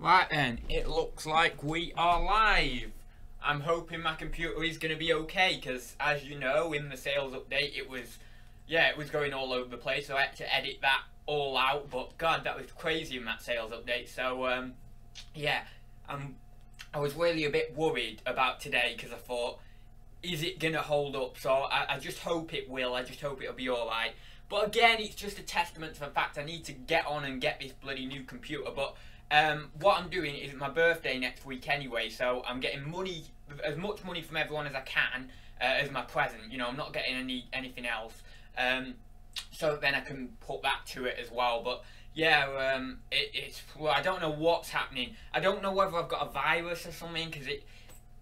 Right then, it looks like we are live. I'm hoping my computer is going to be okay, because as you know, in the sales update, it was going all over the place, so I had to edit that all out, but God, that was crazy in that sales update. So, I was really a bit worried about today, because I thought, is it going to hold up? So I just hope it will. I just hope it'll be alright. But again, it's just a testament to the fact I need to get on and get this bloody new computer. But what I'm doing is my birthday next week anyway, so I'm getting money, as much money from everyone as I can as my present. You know, I'm not getting anything else. So then I can put that to it as well. But yeah, well, I don't know what's happening. I don't know whether I've got a virus or something, because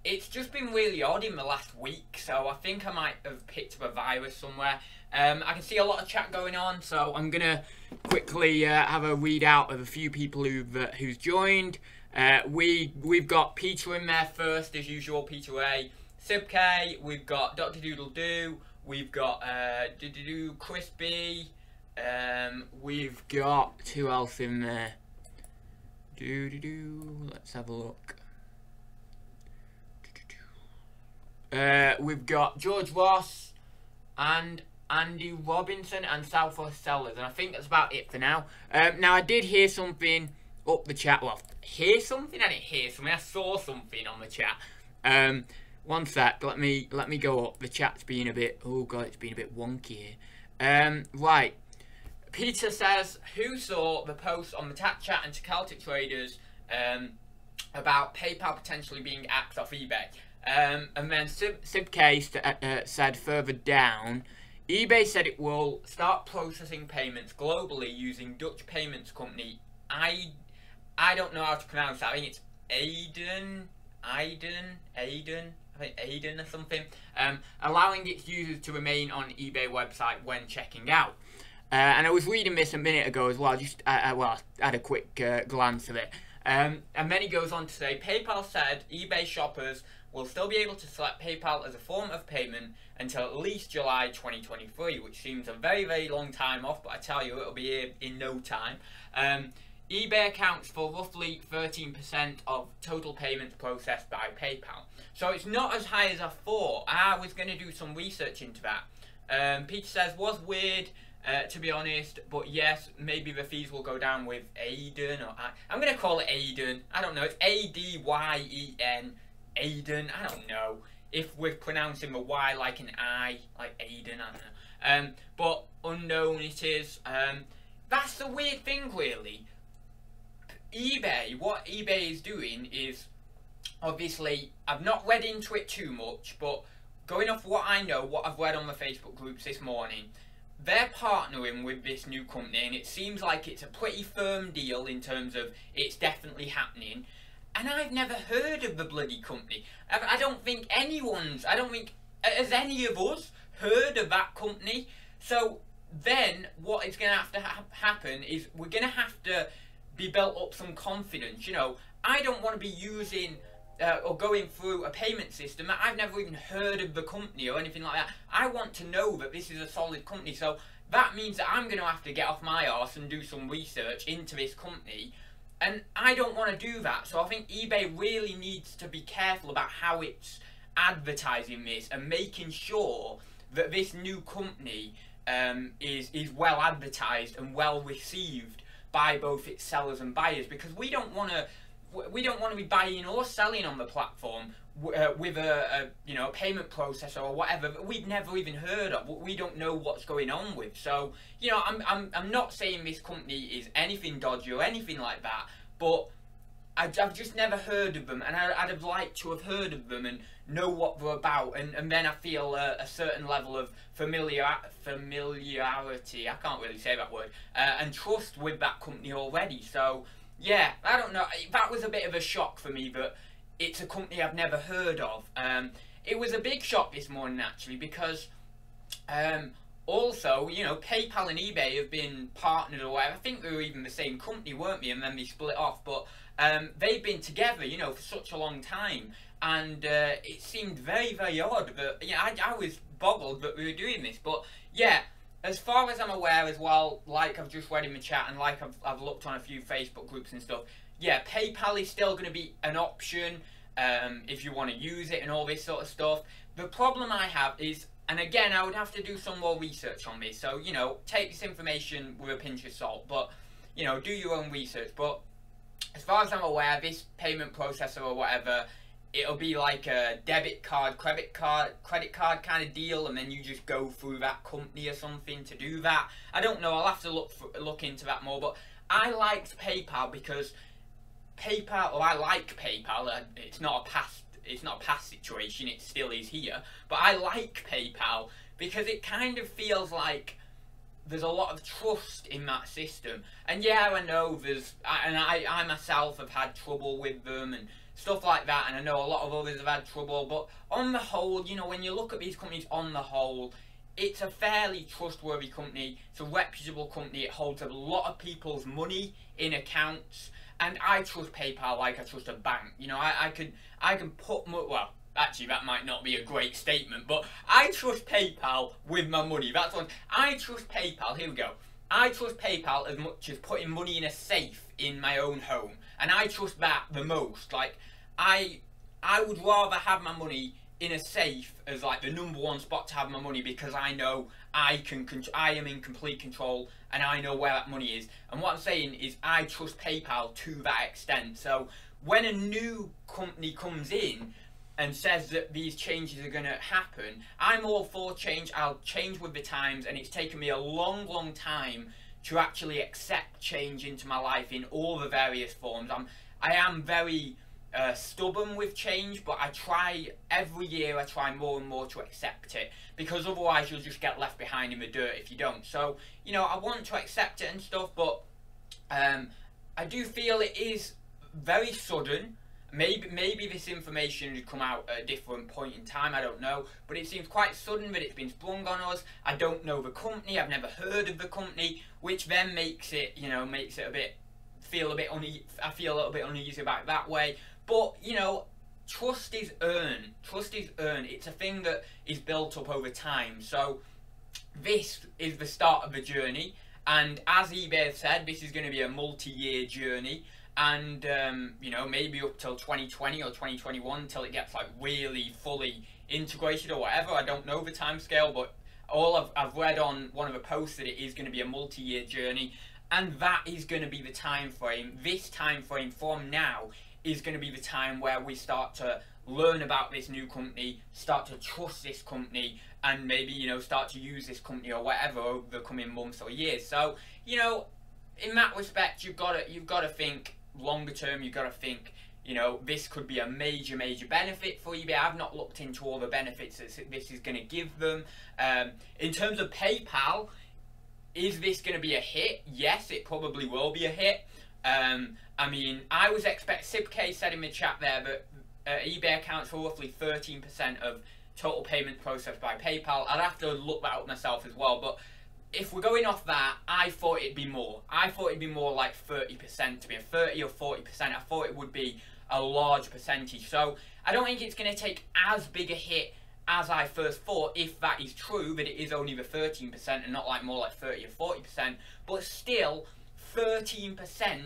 it's just been really odd in the last week, so I think I might have picked up a virus somewhere. I can see a lot of chat going on, so I'm gonna quickly have a readout of a few people who's joined. We've got Peter in there first, as usual, Peter A. Sib K, we've got Dr. Doodle Doo, we've got Chris B, we've got who else in there? Let's have a look. We've got George Ross and Andy Robinson and Southwest Sellers, and I think that's about it for now. Now I did hear something up the chat. Well, hear something? I didn't hear something. I saw something on the chat. One sec. Let me go up. The chat's been a bit. Oh god, it's been a bit wonky here. Right. Peter says, who saw the post on the Tap Chat and Caltic Traders about PayPal potentially being axed off eBay? And then Sib K said further down, eBay said it will start processing payments globally using Dutch payments company. I don't know how to pronounce that. I think it's Aiden, I think Aiden or something. Allowing its users to remain on eBay website when checking out. And I was reading this a minute ago as well. I had a quick glance of it. And then he goes on to say, PayPal said eBay shoppers will still be able to select PayPal as a form of payment until at least July 2023, which seems a very, very long time off, but I tell you, it'll be here in no time. eBay accounts for roughly 13% of total payments processed by PayPal. So it's not as high as I thought. I was going to do some research into that. Peter says, was weird, to be honest, but yes, maybe the fees will go down with Aiden, or I'm going to call it Aiden. I don't know, it's A-D-Y-E-N. Aiden, I don't know if we're pronouncing the Y like an I, like Aiden, I don't know. But unknown it is. That's the weird thing, really. eBay, what eBay is doing is, obviously, I've not read into it too much, but going off what I know, what I've read on the Facebook groups this morning, they're partnering with this new company, and it seems like it's a pretty firm deal in terms of it's definitely happening. And I've never heard of the bloody company. I don't think has any of us heard of that company. So then what is going to have to happen is we're going to have to be built up some confidence. You know, I don't want to be using or going through a payment system that I've never even heard of the company or anything like that. I want to know that this is a solid company. So that means that I'm going to have to get off my arse and do some research into this company. And I don't want to do that, so I think eBay really needs to be careful about how it's advertising this and making sure that this new company is well advertised and well received by both its sellers and buyers, because we don't want to be buying or selling on the platform with a payment processor or whatever that we've never even heard of, what we don't know what's going on with. So, you know, I'm not saying this company is anything dodgy or anything like that, but I've just never heard of them, and I'd have liked to have heard of them and know what they're about, and then I feel a certain level of familiarity, I can't really say that word, and trust with that company already. So yeah, I don't know, that was a bit of a shock for me that it's a company I've never heard of. It was a big shock this morning, actually, because also, you know, PayPal and eBay have been partnered or whatever. I think they were even the same company, weren't they? And then they split off. But they've been together, you know, for such a long time. And it seemed very, very odd. But, yeah, I was boggled that we were doing this. But, yeah, as far as I'm aware as well, like I've just read in the chat and like I've looked on a few Facebook groups and stuff, yeah, PayPal is still going to be an option if you want to use it and all this sort of stuff. The problem I have is, and again, I would have to do some more research on this, so, you know, take this information with a pinch of salt, but, you know, do your own research. But as far as I'm aware, this payment processor or whatever, it'll be like a debit card, credit card kind of deal, and then you just go through that company or something to do that. I don't know, I'll have to look into that more, but I liked PayPal because I like PayPal. It's not a past situation, it still is here, but I like PayPal because it kind of feels like there's a lot of trust in that system. And yeah, I know I myself have had trouble with them and stuff like that, and I know a lot of others have had trouble, but on the whole, you know, when you look at these companies on the whole, it's a fairly trustworthy company. It's a reputable company. It holds a lot of people's money in accounts, and I trust PayPal like I trust a bank. You know, I can put well, actually that might not be a great statement, but I trust PayPal with my money. That's what I trust PayPal. Here we go. I trust PayPal as much as putting money in a safe in my own home, and I trust that the most. Like, I would rather have my money in a safe as like the #1 spot to have my money, because I know I am in complete control and I know where that money is. And what I'm saying is I trust PayPal to that extent. So when a new company comes in and says that these changes are going to happen, I'm all for change. I'll change with the times, and it's taken me a long time to actually accept change into my life in all the various forms. I am very stubborn with change, but I try every year. I try more and more to accept it, because otherwise you'll just get left behind in the dirt if you don't. So, you know, I want to accept it and stuff, but I do feel it is very sudden. Maybe this information had come out at a different point in time, I don't know, but it seems quite sudden that it's been sprung on us. I don't know the company, I've never heard of the company, which then makes it, you know, feel a bit uneasy. I feel a little bit uneasy about it that way. But, you know, trust is earned. Trust is earned. It's a thing that is built up over time. So this is the start of the journey, and as eBay has said, this is going to be a multi-year journey. And, you know, maybe up till 2020 or 2021 until it gets, like, really fully integrated or whatever. I don't know the timescale, but all I've read on one of the posts that it is going to be a multi-year journey. And that is going to be the time frame. This time frame from now is going to be the time where we start to learn about this new company, start to trust this company, and maybe, you know, start to use this company or whatever over the coming months or years. So, you know, in that respect, you've got to think longer term. You've got to think, you know, this could be a major benefit for eBay. I've not looked into all the benefits that this is going to give them. In terms of PayPal, is this going to be a hit? Yes, it probably will be a hit. I mean, I was Sipk said in the chat there that eBay accounts for roughly 13% of total payment processed by PayPal. I'd have to look that up myself as well, but if we're going off that, I thought it'd be more. I thought it'd be more like 30%, to be a 30 or 40%. I thought it would be a large percentage. So I don't think it's going to take as big a hit as I first thought, if that is true, that it is only the 13% and not like more like 30 or 40%. But still, 13%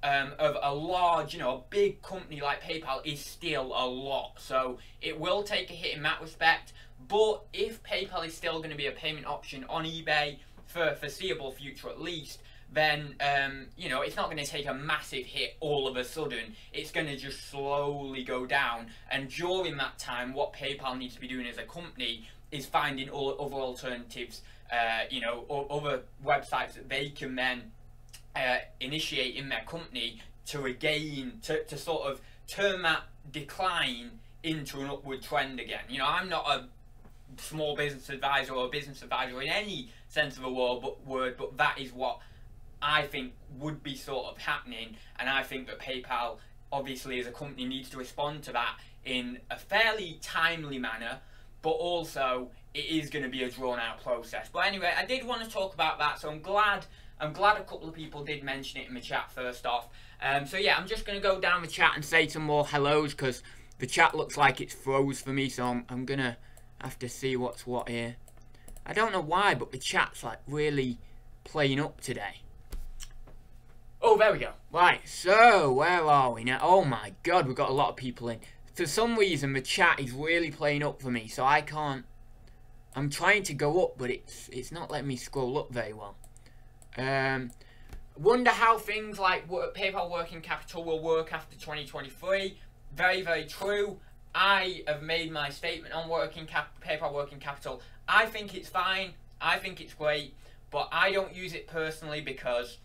of a large, you know, a big company like PayPal is still a lot. So it will take a hit in that respect. But if PayPal is still going to be a payment option on eBay for a foreseeable future at least, then, you know, it's not going to take a massive hit all of a sudden. It's going to just slowly go down. And during that time, what PayPal needs to be doing as a company is finding all other alternatives, you know, other websites that they can then initiate in their company to regain, to sort of turn that decline into an upward trend again. You know, I'm not a small business advisor or a business advisor in any sense of the word, but that is what I think would be sort of happening, and I think that PayPal, obviously as a company, needs to respond to that in a fairly timely manner, but also it is going to be a drawn out process. But anyway, I did want to talk about that, so I'm glad a couple of people did mention it in the chat first off. So yeah, I'm just going to go down the chat and say some more hellos, because the chat looks like it's froze for me, so I'm going to have to see what's what here. I don't know why, but the chat's like really playing up today. Oh, there we go. Right, so where are we now? Oh my god, we've got a lot of people in. For some reason, the chat is really playing up for me, so I can't... I'm trying to go up, but it's not letting me scroll up very well. Wonder how things like PayPal working capital will work after 2023. Very, very true. I have made my statement on PayPal working capital. I think it's fine. I think it's great, but I don't use it personally because,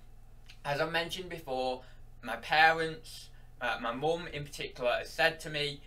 as I mentioned before, my parents, my mum in particular, has said to me,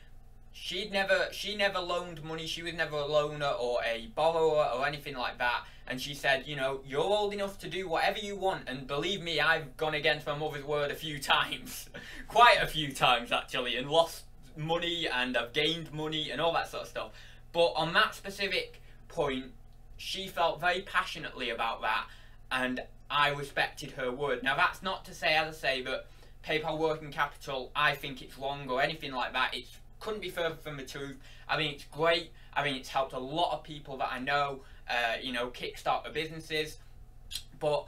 she never loaned money. She was never a loaner or a borrower or anything like that. And she said, you know, you're old enough to do whatever you want. And believe me, I've gone against my mother's word a few times, quite a few times actually, and lost money, and I've gained money and all that sort of stuff. But on that specific point, she felt very passionately about that, and I respected her word. Now that's not to say, as I say, that PayPal working capital, I think it's wrong or anything like that. It couldn't be further from the truth. I mean, it's great. I mean, it's helped a lot of people that I know, you know, kickstart their businesses, but,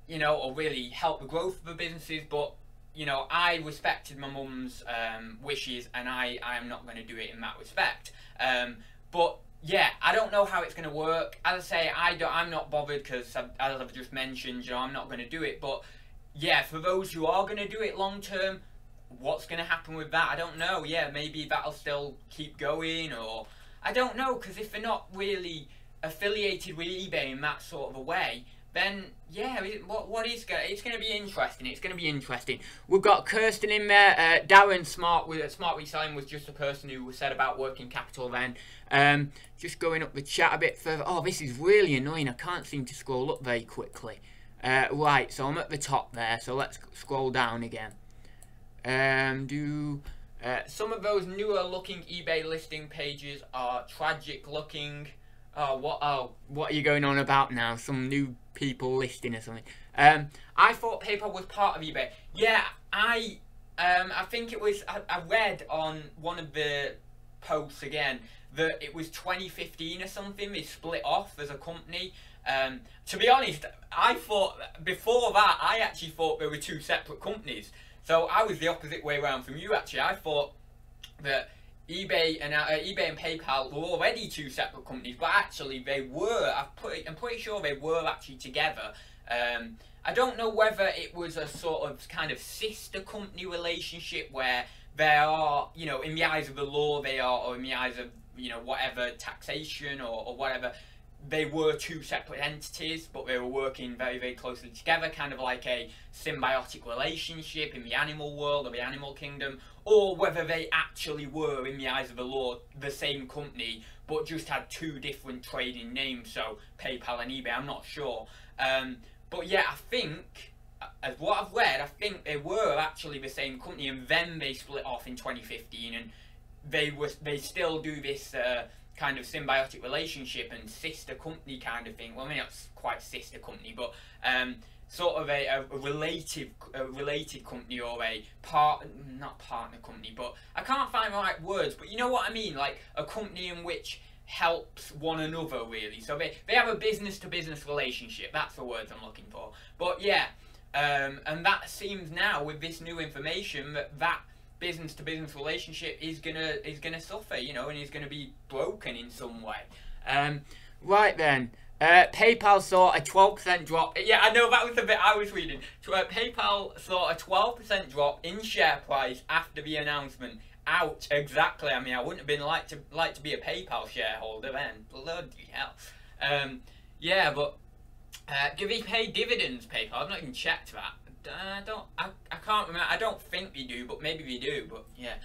you know, or really help the growth of the businesses. But, you know, I respected my mum's wishes, and I am not going to do it in that respect. But yeah, I don't know how it's going to work. As I say, I'm not bothered because, as I've just mentioned, you know, I'm not going to do it. But yeah, for those who are going to do it long term, what's going to happen with that? I don't know. Yeah, maybe that'll still keep going, or I don't know, because if they're not really affiliated with eBay in that sort of a way, then yeah, it's going to be interesting. It's going to be interesting. We've got Kirsten in there. Darren Smart Reselling was just the person who said about working capital then. Just going up the chat a bit further. Oh, this is really annoying. I can't seem to scroll up very quickly. Right, so I'm at the top there, so let's scroll down again. Some of those newer looking eBay listing pages are tragic looking. What are you going on about now? Some new people listing or something. I thought PayPal was part of eBay. Yeah, I think it was, I read on one of the posts again that it was 2015 or something, they split off as a company. To be honest, I thought, before that, I actually thought they were two separate companies. So I was the opposite way around from you actually. I thought that eBay and PayPal were already two separate companies, but actually they were. I'm pretty sure they were actually together. I don't know whether it was a sort of kind of sister company relationship where they are, you know, in the eyes of the law they are, or in the eyes of, you know, whatever taxation or whatever, they were two separate entities, but they were working very, very closely together, kind of like a symbiotic relationship in the animal world or the animal kingdom, or whether they actually were, in the eyes of the law, the same company, but just had two different trading names, so PayPal and eBay. I'm not sure. But yeah, I think, as what I've read, I think they were actually the same company, and then they split off in 2015, and they still do this kind of symbiotic relationship and sister company kind of thing. Well, I mean, it's quite sister company, but sort of a related company, or a not partner company, but I can't find the right words, but you know what I mean, like a company in which helps one another, really. So they have a business-to-business relationship. That's the words I'm looking for. But yeah, and that seems now, with this new information, that business-to-business relationship is gonna suffer, you know, and is gonna be broken in some way. Right then, PayPal saw a 12% drop. Yeah, I know that was the bit I was reading. PayPal saw a 12% drop in share price after the announcement. Ouch! Exactly. I mean, I wouldn't have been like to be a PayPal shareholder then. Bloody hell. Yeah, but do they pay dividends, PayPal? I've not even checked that. I can't remember. I don't think they do, but maybe they do. But yeah,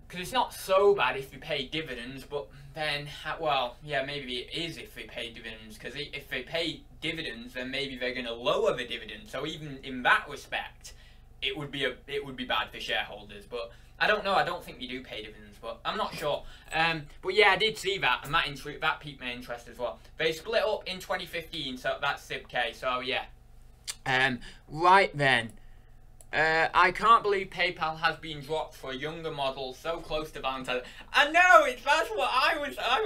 because it's not so bad if they pay dividends, but then, well, yeah, maybe it is if they pay dividends, because if they pay dividends, then maybe they're going to lower the dividend. So even in that respect, it would be bad for shareholders. But I don't know. I don't think they do pay dividends, but I'm not sure. But yeah, I did see that, and that piqued my interest as well. They split up in 2015, so that's SIPK. So yeah. Right then, I can't believe PayPal has been dropped for a younger model so close to Valentine's. I know, that's what I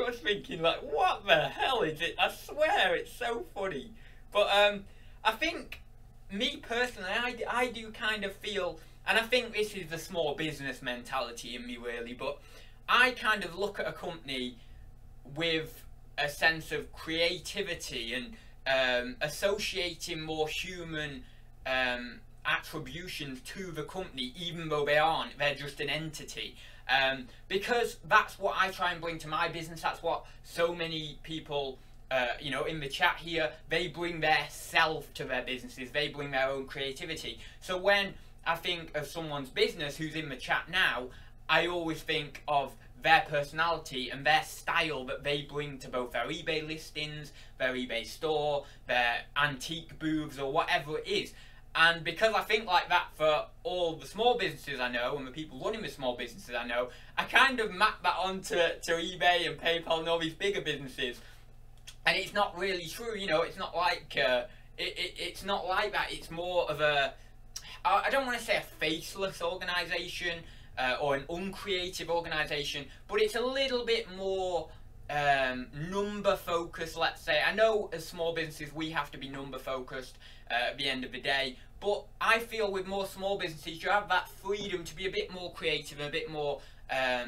was thinking, like, what the hell is it? I swear, it's so funny. But I think me personally, I do kind of feel, and I think this is the small business mentality in me really, but I kind of look at a company with a sense of creativity and associating more human attributions to the company, even though they aren't, they're just an entity. Because that's what I try and bring to my business. That's what so many people, you know, in the chat here, they bring their self to their businesses. They bring their own creativity. So when I think of someone's business who's in the chat now, I always think of their personality and their style that they bring to both their eBay listings, their eBay store, their antique booths, or whatever it is. And because I think like that for all the small businesses I know and the people running the small businesses I know, I kind of map that onto eBay and PayPal and all these bigger businesses. And it's not really true, you know. It's not like it's not like that. It's more of a, I don't want to say a faceless organisation or an uncreative organisation, but it's a little bit more number focused, let's say. I know as small businesses we have to be number focused at the end of the day, but I feel with more small businesses you have that freedom to be a bit more creative, a bit more I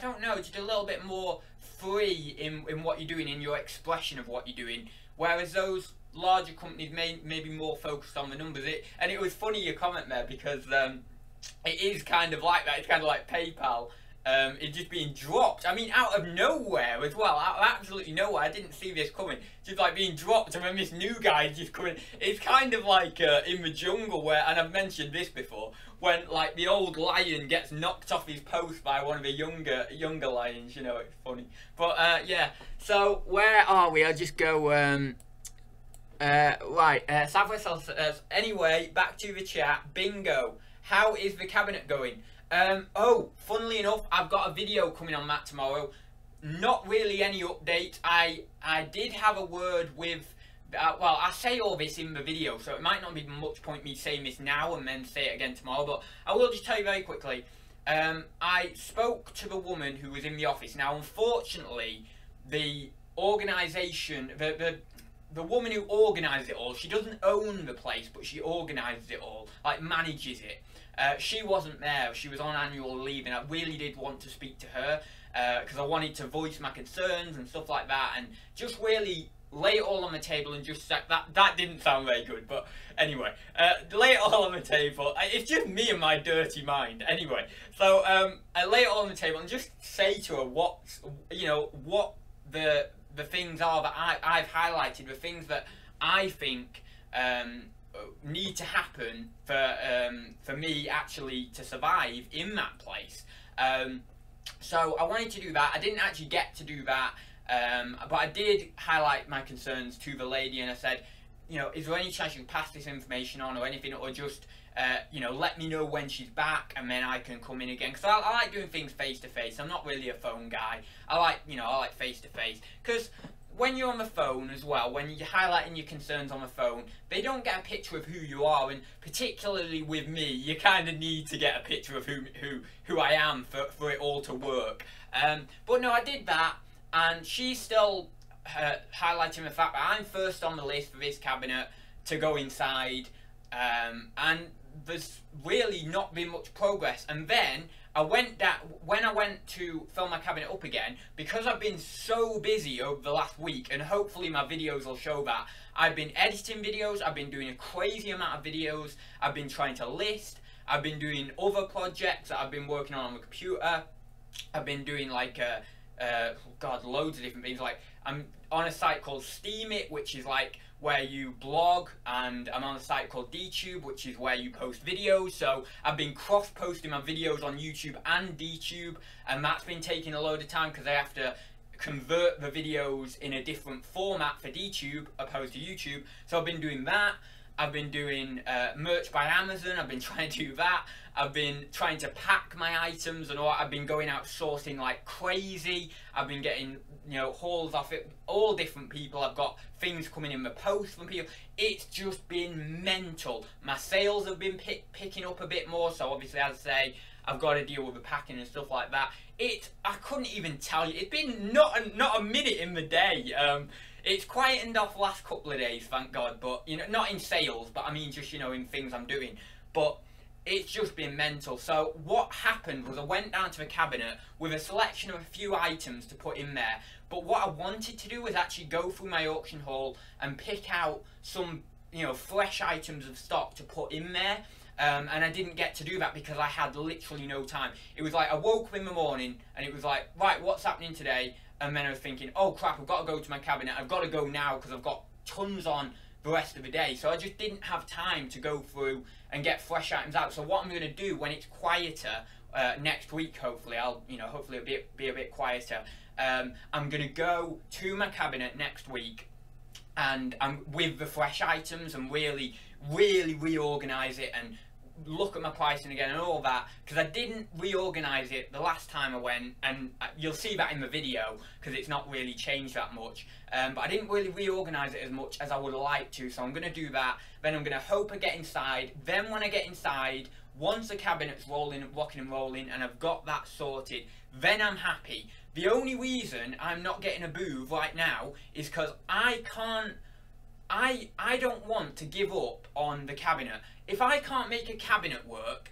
don't know, just a little bit more free in what you're doing, in your expression of what you're doing, whereas those larger companies may be more focused on the numbers. And it was funny your comment there, because it is kind of like that. It's kind of like PayPal. It's just being dropped. I mean, out of nowhere as well. Out of absolutely nowhere. I didn't see this coming. Just like being dropped, and then this new guy is just coming. It's kind of like in the jungle where, and I've mentioned this before, when like the old lion gets knocked off his post by one of the younger lions. You know, it's funny. But yeah. So where are we? I'll just go. Right. Southwest. Anyway, back to the chat. Bingo. How is the cabinet going? Oh, funnily enough, I've got a video coming on that tomorrow. Not really any update. I did have a word with, well, I say all this in the video, so it might not be much point me saying this now and then say it again tomorrow, but I will just tell you very quickly. I spoke to the woman who was in the office. Now, unfortunately, the organisation, the woman who organised it all, she doesn't own the place, but she organises it all, like manages it. She wasn't there. She was on annual leave, and I really did want to speak to her because I wanted to voice my concerns and stuff like that, and just really lay it all on the table and just say that didn't sound very good, but anyway, lay it all on the table. It's just me and my dirty mind. Anyway, so I lay it all on the table and just say to her what, you know, what the things are that I've highlighted, the things that I think need to happen for me actually to survive in that place. So I wanted to do that. I didn't actually get to do that, but I did highlight my concerns to the lady, and I said, you know, is there any chance you can pass this information on or anything, or just you know, let me know when she's back and then I can come in again, because I like doing things face to face. I'm not really a phone guy. I like, you know, I like face to face, because when you're on the phone as well, when you're highlighting your concerns on the phone, they don't get a picture of who you are, and particularly with me, you kind of need to get a picture of who I am for it all to work. But no, I did that, and she's still highlighting the fact that I'm first on the list for this cabinet to go inside, and there's really not been much progress. And then I went down, when I went to fill my cabinet up again, because I've been so busy over the last week, and hopefully my videos will show that, I've been editing videos, I've been doing a crazy amount of videos, I've been trying to list, I've been doing other projects that I've been working on the computer, I've been doing like, God, loads of different things. Like, I'm on a site called Steam It, which is like where you blog, and I'm on a site called DTube, which is where you post videos. So I've been cross-posting my videos on YouTube and DTube, and that's been taking a load of time because I have to convert the videos in a different format for DTube opposed to YouTube. So I've been doing that. I've been doing merch by Amazon. I've been trying to do that. I've been trying to pack my items and all. I've been going out sourcing like crazy. I've been getting, you know, hauls off it, all different people. I've got things coming in the post from people. It's just been mental. My sales have been picking up a bit more. So obviously, as I say, I've got to deal with the packing and stuff like that. I couldn't even tell you. It's been not a minute in the day. it's quietened off last couple of days, thank God, but, you know, not in sales, but I mean just, you know, in things I'm doing, but it's just been mental. So what happened was I went down to the cabinet with a selection of a few items to put in there, but what I wanted to do was actually go through my auction haul and pick out some, you know, fresh items of stock to put in there. And I didn't get to do that because I had literally no time. It was like I woke up in the morning and it was like, right, what's happening today? And then I was thinking, oh crap, I've got to go to my cabinet. I've got to go now because I've got tons on the rest of the day. So I just didn't have time to go through and get fresh items out. So what I'm going to do when it's quieter next week, hopefully, hopefully it'll be a bit quieter. I'm going to go to my cabinet next week and with the fresh items and really reorganize it and look at my pricing again and all that, because I didn't reorganize it the last time I went, and you'll see that in the video because it's not really changed that much, but I didn't really reorganize it as much as I would like to. So I'm going to do that, then I'm going to hope I get inside. Then when I get inside, once the cabinet's rolling, rocking and rolling, and I've got that sorted, then I'm happy. The only reason I'm not getting a booth right now is because I don't want to give up on the cabinet. If I can't make a cabinet work,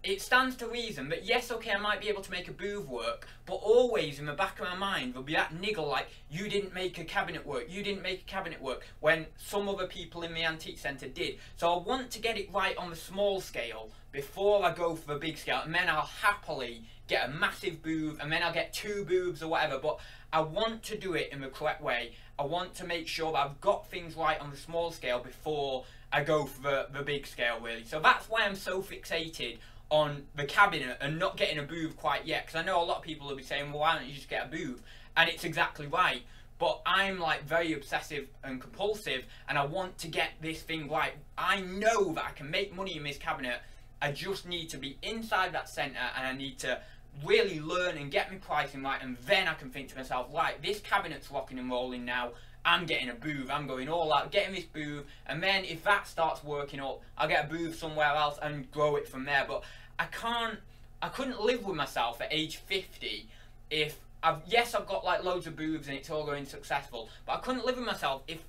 it stands to reason that yes, okay, I might be able to make a booth work, but always in the back of my mind there'll be that niggle like, you didn't make a cabinet work, you didn't make a cabinet work, when some other people in the antique centre did. So I want to get it right on the small scale before I go for the big scale, and then I'll happily get a massive booth, and then I'll get 2 booths or whatever, but I want to do it in the correct way. I want to make sure that I've got things right on the small scale before I go for the big scale, really. So that's why I'm so fixated on the cabinet and not getting a booth quite yet, because I know a lot of people will be saying, well, why don't you just get a booth? And it's exactly right, but I'm like very obsessive and compulsive, and I want to get this thing right. I know that I can make money in this cabinet. I just need to be inside that centre, and I need to really learn and get my pricing right, and then I can think to myself, right, this cabinet's rocking and rolling now, I'm getting a booth, I'm going all out, getting this booth, and then if that starts working up, I'll get a booth somewhere else and grow it from there. But I couldn't live with myself at age 50 if I've got like loads of booths and it's all going successful, but I couldn't live with myself if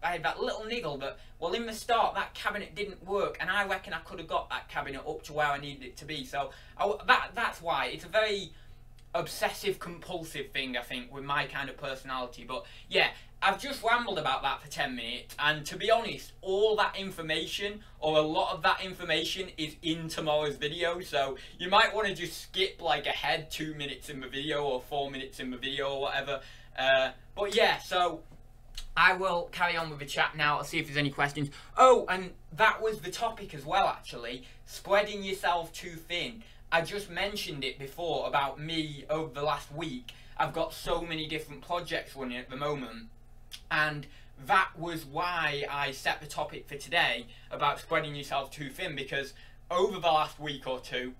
I had that little niggle that, well, in the start that cabinet didn't work, and I reckon I could have got that cabinet up to where I needed it to be. So that's why it's a very obsessive compulsive thing, I think, with my kind of personality. But yeah, I've just rambled about that for 10 minutes, and to be honest, all that information, or a lot of that information, is in tomorrow's video, so you might want to just skip like ahead 2 minutes in the video or 4 minutes in the video or whatever. But yeah, so I will carry on with the chat now. I'll see if there's any questions. Oh, and that was the topic as well, actually, spreading yourself too thin. I just mentioned it before about me over the last week. I've got so many different projects running at the moment, and that was why I set the topic for today about spreading yourself too thin, because over the last week or two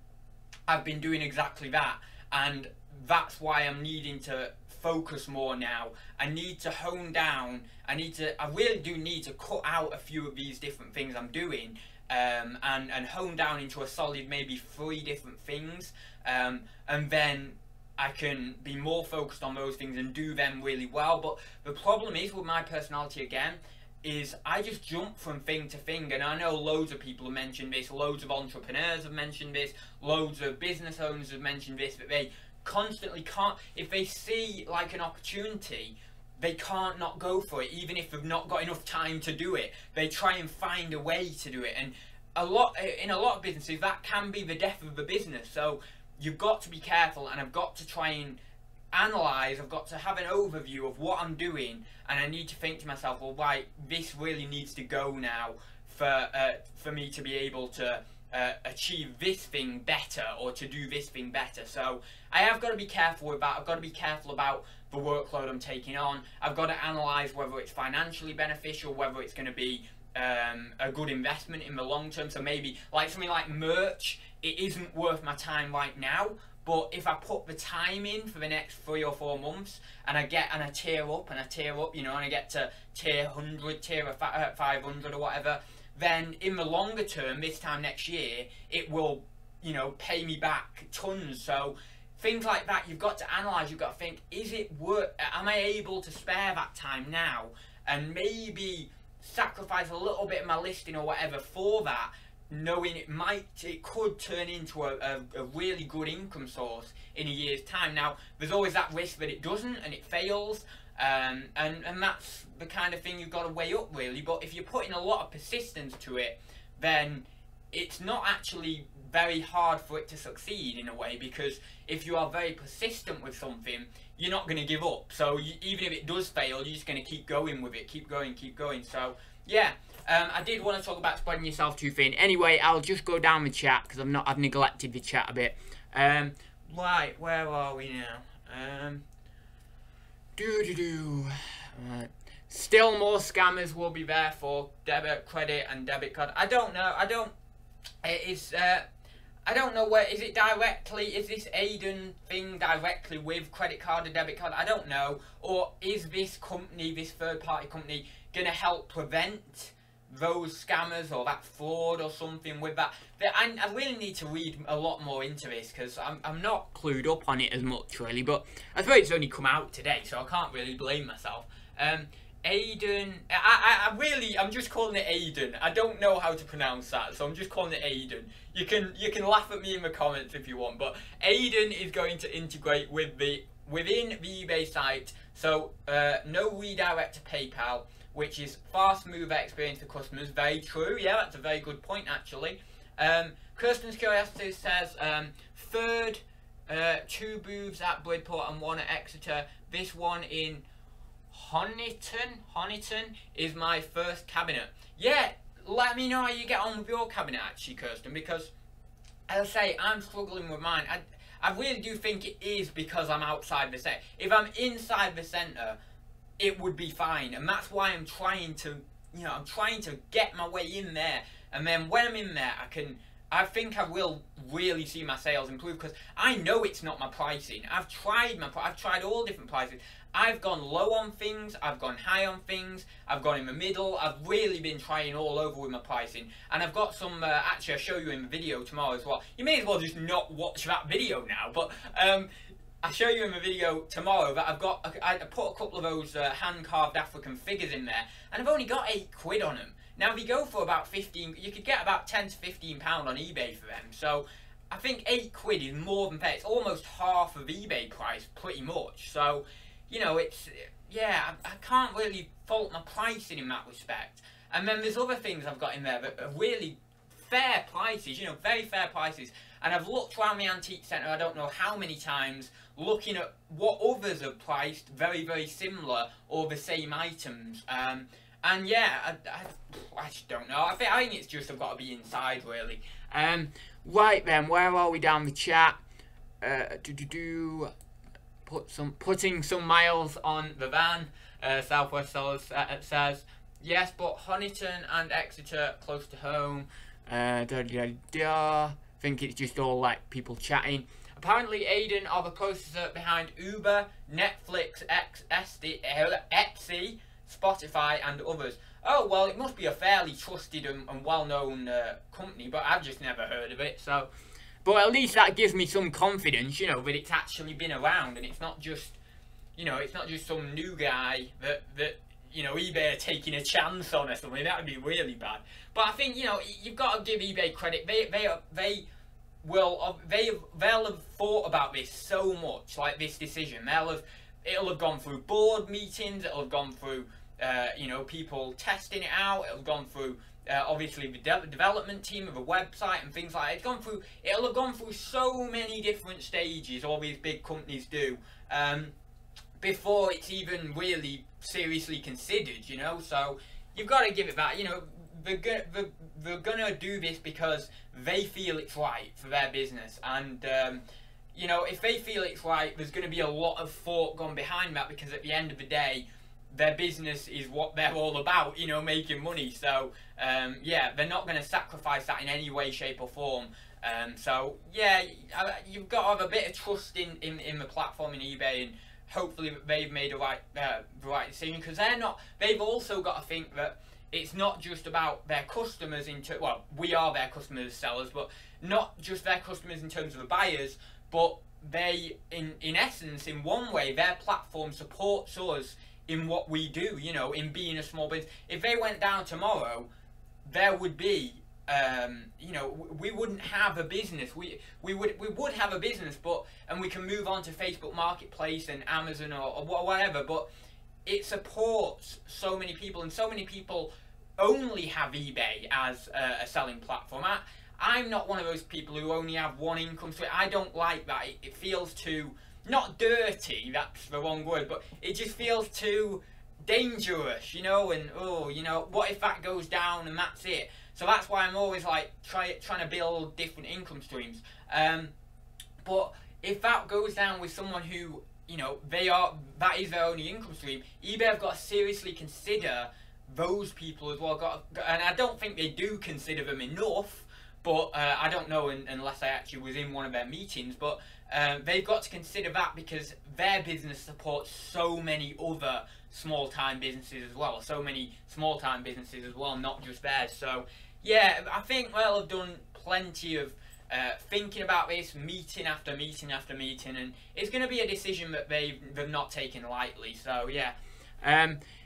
I've been doing exactly that, and that's why I'm needing to focus more now. I need to hone down, I really do need to cut out a few of these different things I'm doing, and hone down into a solid maybe 3 different things, and then I can be more focused on those things and do them really well. But the problem is with my personality again, is I just jump from thing to thing, and I know loads of people have mentioned this, loads of entrepreneurs have mentioned this, loads of business owners have mentioned this, that they constantly can't, if they see like an opportunity, they can't not go for it, even if they've not got enough time to do it. They try and find a way to do it, and in a lot of businesses that can be the death of the business. So you've got to be careful, and I've got to try and analyse, I've got to have an overview of what I'm doing, and I need to think to myself, well, right, this really needs to go now for me to be able to achieve this thing better, or to do this thing better. So I have got to be careful with that. I've got to be careful about the workload I'm taking on. I've got to analyse whether it's financially beneficial, whether it's going to be a good investment in the long term. So maybe like something like merch, it isn't worth my time right now, but if I put the time in for the next 3 or 4 months, and I tier up, you know, and I get to tier 100, tier 500 or whatever, then in the longer term, this time next year, it will, you know, pay me back tons. So things like that, you've got to analyse. You've got to think, is it worth? Am I able to spare that time now, and maybe sacrifice a little bit of my listing or whatever for that, knowing it could turn into a really good income source in a year's time. Now, there's always that risk that it doesn't and it fails, and that's the kind of thing you've got to weigh up, really. But if you're putting a lot of persistence to it, then it's not actually very hard for it to succeed in a way, because if you are very persistent with something, you're not going to give up. So even if it does fail, you're just going to keep going with it, keep going. So yeah, I did want to talk about spreading yourself too thin. Anyway, I'll just go down the chat because I've neglected the chat a bit. Right, where are we now? Right. Still more scammers will be there for debit, credit, and debit card. I don't know. I don't know where, is it directly, is this Aiden thing directly with credit card or debit card? I don't know. Or is this company, this third party company, going to help prevent those scammers or that fraud or something with that? I really need to read a lot more into this, because I'm not clued up on it as much, really. But I suppose it's only come out today, so I can't really blame myself. Aiden, I'm just calling it Aiden. I don't know how to pronounce that, so I'm just calling it Aiden. You can laugh at me in the comments if you want, but Aiden is going to integrate within the eBay site, so no redirect to PayPal, which is far smoother experience for customers. Very true. Yeah, that's a very good point, actually. Kirsten's Curiosity says, third, 2 booths at Bridport and 1 at Exeter. This one in Honiton is my first cabinet. Yeah, let me know how you get on with your cabinet, actually, Kirsten, because, as I say, I'm struggling with mine. I really do think it is because I'm outside the centre. If I'm inside the centre, it would be fine, and that's why I'm trying to, I'm trying to get my way in there, and then when I'm in there, I think I will really see my sales improve, because I know it's not my pricing. I've tried all different prices. I've gone low on things, I've gone high on things, I've gone in the middle. I've really been trying all over with my pricing, and I've got some, actually I'll show you in the video tomorrow as well. You may as well just not watch that video now, but I'll show you in the video tomorrow that I put a couple of those hand-carved African figures in there, and I've only got £8 on them. Now, if you go for about 15, you could get about £10 to £15 on eBay for them. So I think £8 is more than fair. It's almost half of eBay price, pretty much. So, it's, yeah, I can't really fault my pricing in that respect. And then there's other things I've got in there that are really fair prices, very fair prices. And I've looked around the antique centre, I don't know how many times, looking at what others have priced very, very similar or the same items. And yeah, I just don't know. I think it's just I've got to be inside, really. Right then, where are we down the chat? Putting some miles on the van. Southwest Sellers says, yes, but Honiton and Exeter close to home. Think it's just all like people chatting. Apparently, Aiden are the processor behind Uber, Netflix, Etsy, Spotify, and others. Oh, well, it must be a fairly trusted and well-known company, but I've just never heard of it. So, but at least that gives me some confidence, that it's actually been around, and it's not just, it's not just some new guy that eBay are taking a chance on or something. That would be really bad. But I think, you've got to give eBay credit. They'll have thought about this so much, like this decision. It'll have gone through board meetings. It'll have gone through, people testing it out. It'll have gone through, obviously, the development team of a website and things like that. It'll have gone through so many different stages. All these big companies do, before it's even really seriously considered. So you've got to give it that. They're gonna do this because they feel it's right for their business, and if they feel it's right, there's going to be a lot of thought gone behind that, because at the end of the day, their business is what they're all about, making money. So yeah, they're not going to sacrifice that in any way, shape or form. So yeah, you've got to have a bit of trust in the platform, in eBay, and hopefully they've made the right decision, because they've also got to think that it's not just about their customers we are their customers as sellers, but not just their customers in terms of the buyers, but they, in essence, in one way, their platform supports us in what we do, you know, in being a small business. If they went down tomorrow, there would be, you know, we wouldn't have a business. We would have a business, but, and we can move on to Facebook Marketplace and Amazon or whatever, but it supports so many people, and so many people only have eBay as a selling platform. I'm not one of those people who only have one income stream. I don't like that. It feels too, not dirty, that's the wrong word, but it just feels too dangerous, you know, and, oh, you know, what if that goes down and that's it? So that's why I'm always like trying to build different income streams. But if that goes down with someone who, you know, that is their only income stream, eBay have got to seriously consider those people as well. And I don't think they do consider them enough, but I don't know unless I actually was in one of their meetings, but they've got to consider that, because their business supports so many other small-time businesses as well, not just theirs. So yeah, I think I've done plenty of thinking about this, meeting after meeting after meeting, and it's going to be a decision that they've not taken lightly. So yeah,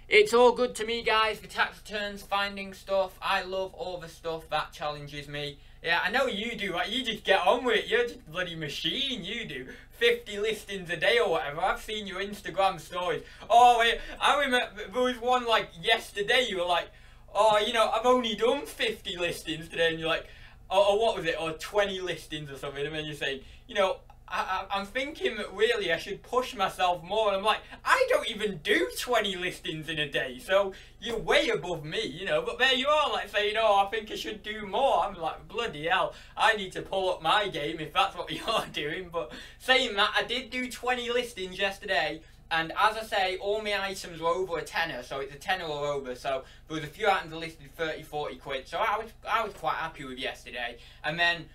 it's all good to me, guys. The tax returns, finding stuff. I love all the stuff that challenges me. Yeah, I know you do. Right? You just get on with it. You're just a bloody machine. You do 50 listings a day or whatever. I've seen your Instagram stories. Oh wait, I remember there was one like yesterday. You were like, oh, you know, I've only done 50 listings today, and you're like, or what was it, or 20 listings or something, and then you're saying, you know, I'm thinking that really I should push myself more, and I'm like, I don't even do 20 listings in a day, so you're way above me, you know, but there you are, like saying, oh, I think I should do more. I'm like, bloody hell, I need to pull up my game if that's what you're doing. But saying that, I did do 20 listings yesterday, and as I say, all my items were over a tenner, so it's a tenner or over, so there was a few items listed 30, 40 quid, so I was quite happy with yesterday. And then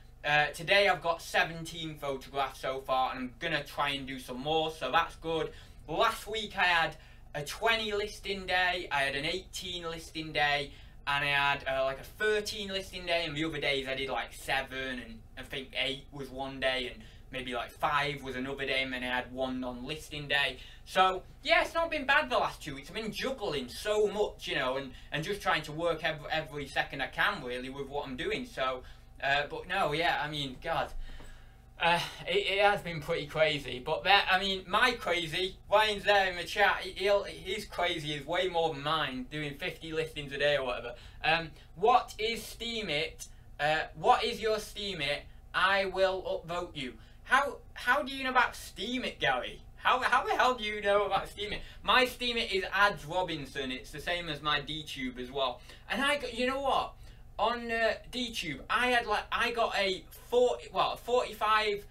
today I've got 17 photographs so far, and I'm going to try and do some more, so that's good. Last week I had a 20 listing day, I had an 18 listing day, and I had like a 13 listing day, and the other days I did like 7, and I think 8 was one day, and maybe like 5 was another day, and then I had 1 non-listing day. So yeah, it's not been bad the last 2 weeks. I've been juggling so much, you know, and just trying to work every second I can really with what I'm doing. So but no, yeah, I mean, God, it has been pretty crazy. But that, I mean, my crazy, Ryan's there in the chat, his crazy is way more than mine, doing 50 listings a day or whatever. What is Steemit? What is your Steemit? I will upvote you. How do you know about Steemit, Gary? How the hell do you know about Steemit? My Steemit is Ads Robinson. It's the same as my DTube as well. And you know what? On DTube, I got a 45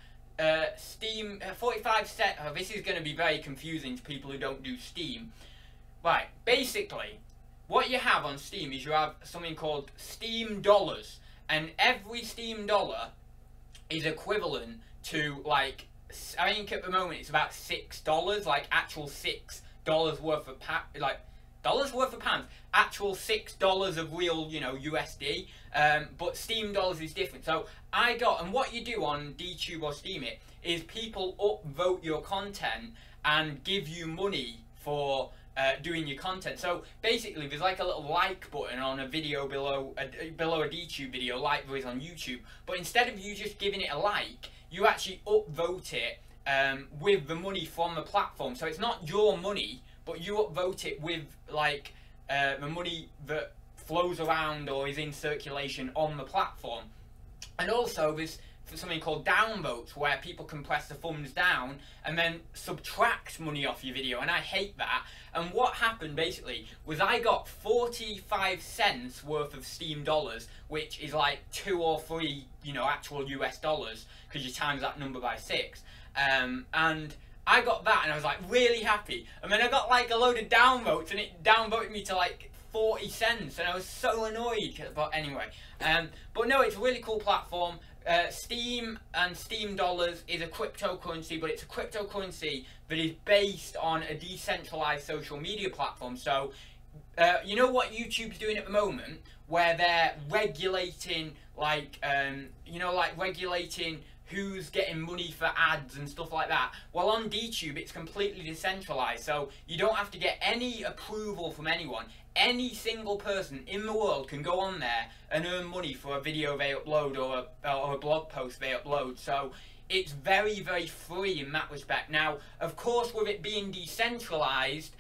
set. Oh, this is going to be very confusing to people who don't do Steam. Right, basically, what you have on Steam is you have something called Steam dollars, and every Steam dollar is equivalent to, like, I think at the moment it's about $6, like actual $6 worth of dollars worth of pounds, actual $6 of real, you know, USD. But Steam dollars is different. So and what you do on DTube or Steemit is people upvote your content and give you money for doing your content. So basically, there's like a little like button on a video below a DTube video, like there is on YouTube. But instead of you just giving it a like, you actually upvote it with the money from the platform. So it's not your money, but you upvote it with like the money that flows around or is in circulation on the platform. And also there's something called downvotes, where people can press the thumbs down and then subtract money off your video, and I hate that. And what happened basically was I got 45 cents worth of Steam dollars, which is like 2 or 3, you know, actual US dollars, because you times that number by 6. And I got that, and I was like really happy. And then I got like a load of downvotes, and it downvoted me to like 40 cents, and I was so annoyed. But anyway, but no, it's a really cool platform. Steam and Steam dollars is a cryptocurrency, but it's a cryptocurrency that is based on a decentralized social media platform. So you know what YouTube's doing at the moment, where they're regulating, like you know, like regulating who's getting money for ads and stuff like that. Well, on DTube, it's completely decentralized, so you don't have to get any approval from anyone. Any single person in the world can go on there and earn money for a video they upload or a blog post they upload. So it's very, very free in that respect. Now, of course, with it being decentralized,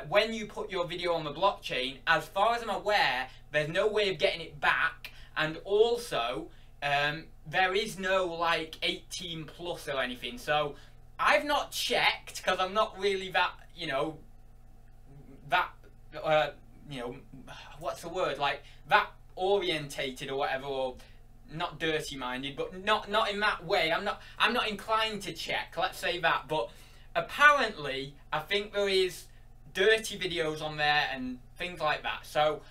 when you put your video on the blockchain, as far as I'm aware, there's no way of getting it back, and also there is no like 18 plus or anything. So I've not checked because I'm not really that, you know, what's the word, like that orientated or whatever, or not dirty minded, but not in that way. I'm not inclined to check, let's say that. But apparently I think there is dirty videos on there and things like that. So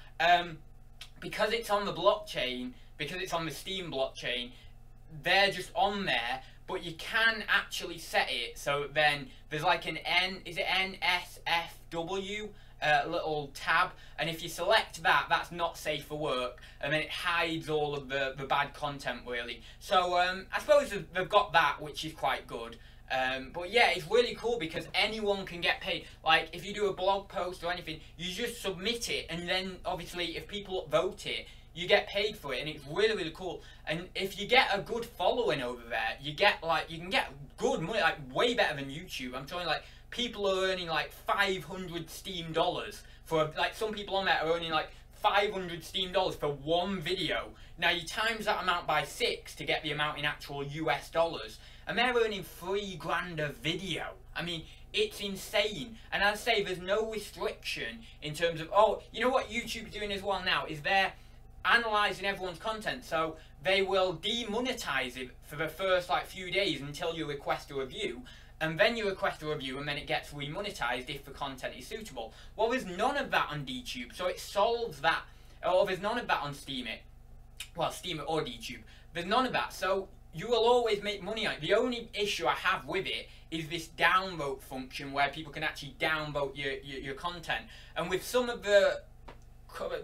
because it's on the blockchain, because it's on the Steam blockchain, they're just on there, but you can actually set it so then there's like an NSFW little tab, and if you select that, that's not safe for work, and then it hides all of the bad content really. So I suppose they've got that, which is quite good. But yeah, it's really cool because anyone can get paid. Like if you do a blog post or anything, you just submit it, and then obviously if people upvote it, you get paid for it, and it's really, really cool. And if you get a good following over there, you can get good money, like way better than YouTube. I'm talking like people are earning like 500 Steam dollars for, like, some people on there are earning like 500 Steam dollars for one video. Now you times that amount by 6 to get the amount in actual US dollars, and they're earning $3 a video. I mean, it's insane. And as I say, there's no restriction in terms of, oh, you know what YouTube's doing as well now is they're analysing everyone's content, so they will demonetize it for the first like few days until you request a review, and then you request a review and then it gets remonetized if the content is suitable. Well, there's none of that on DTube, so it solves that. Or there's none of that on Steemit. Well, Steemit or DTube. There's none of that, so you will always make money on it. The only issue I have with it is this downvote function where people can actually downvote your content. And with some of the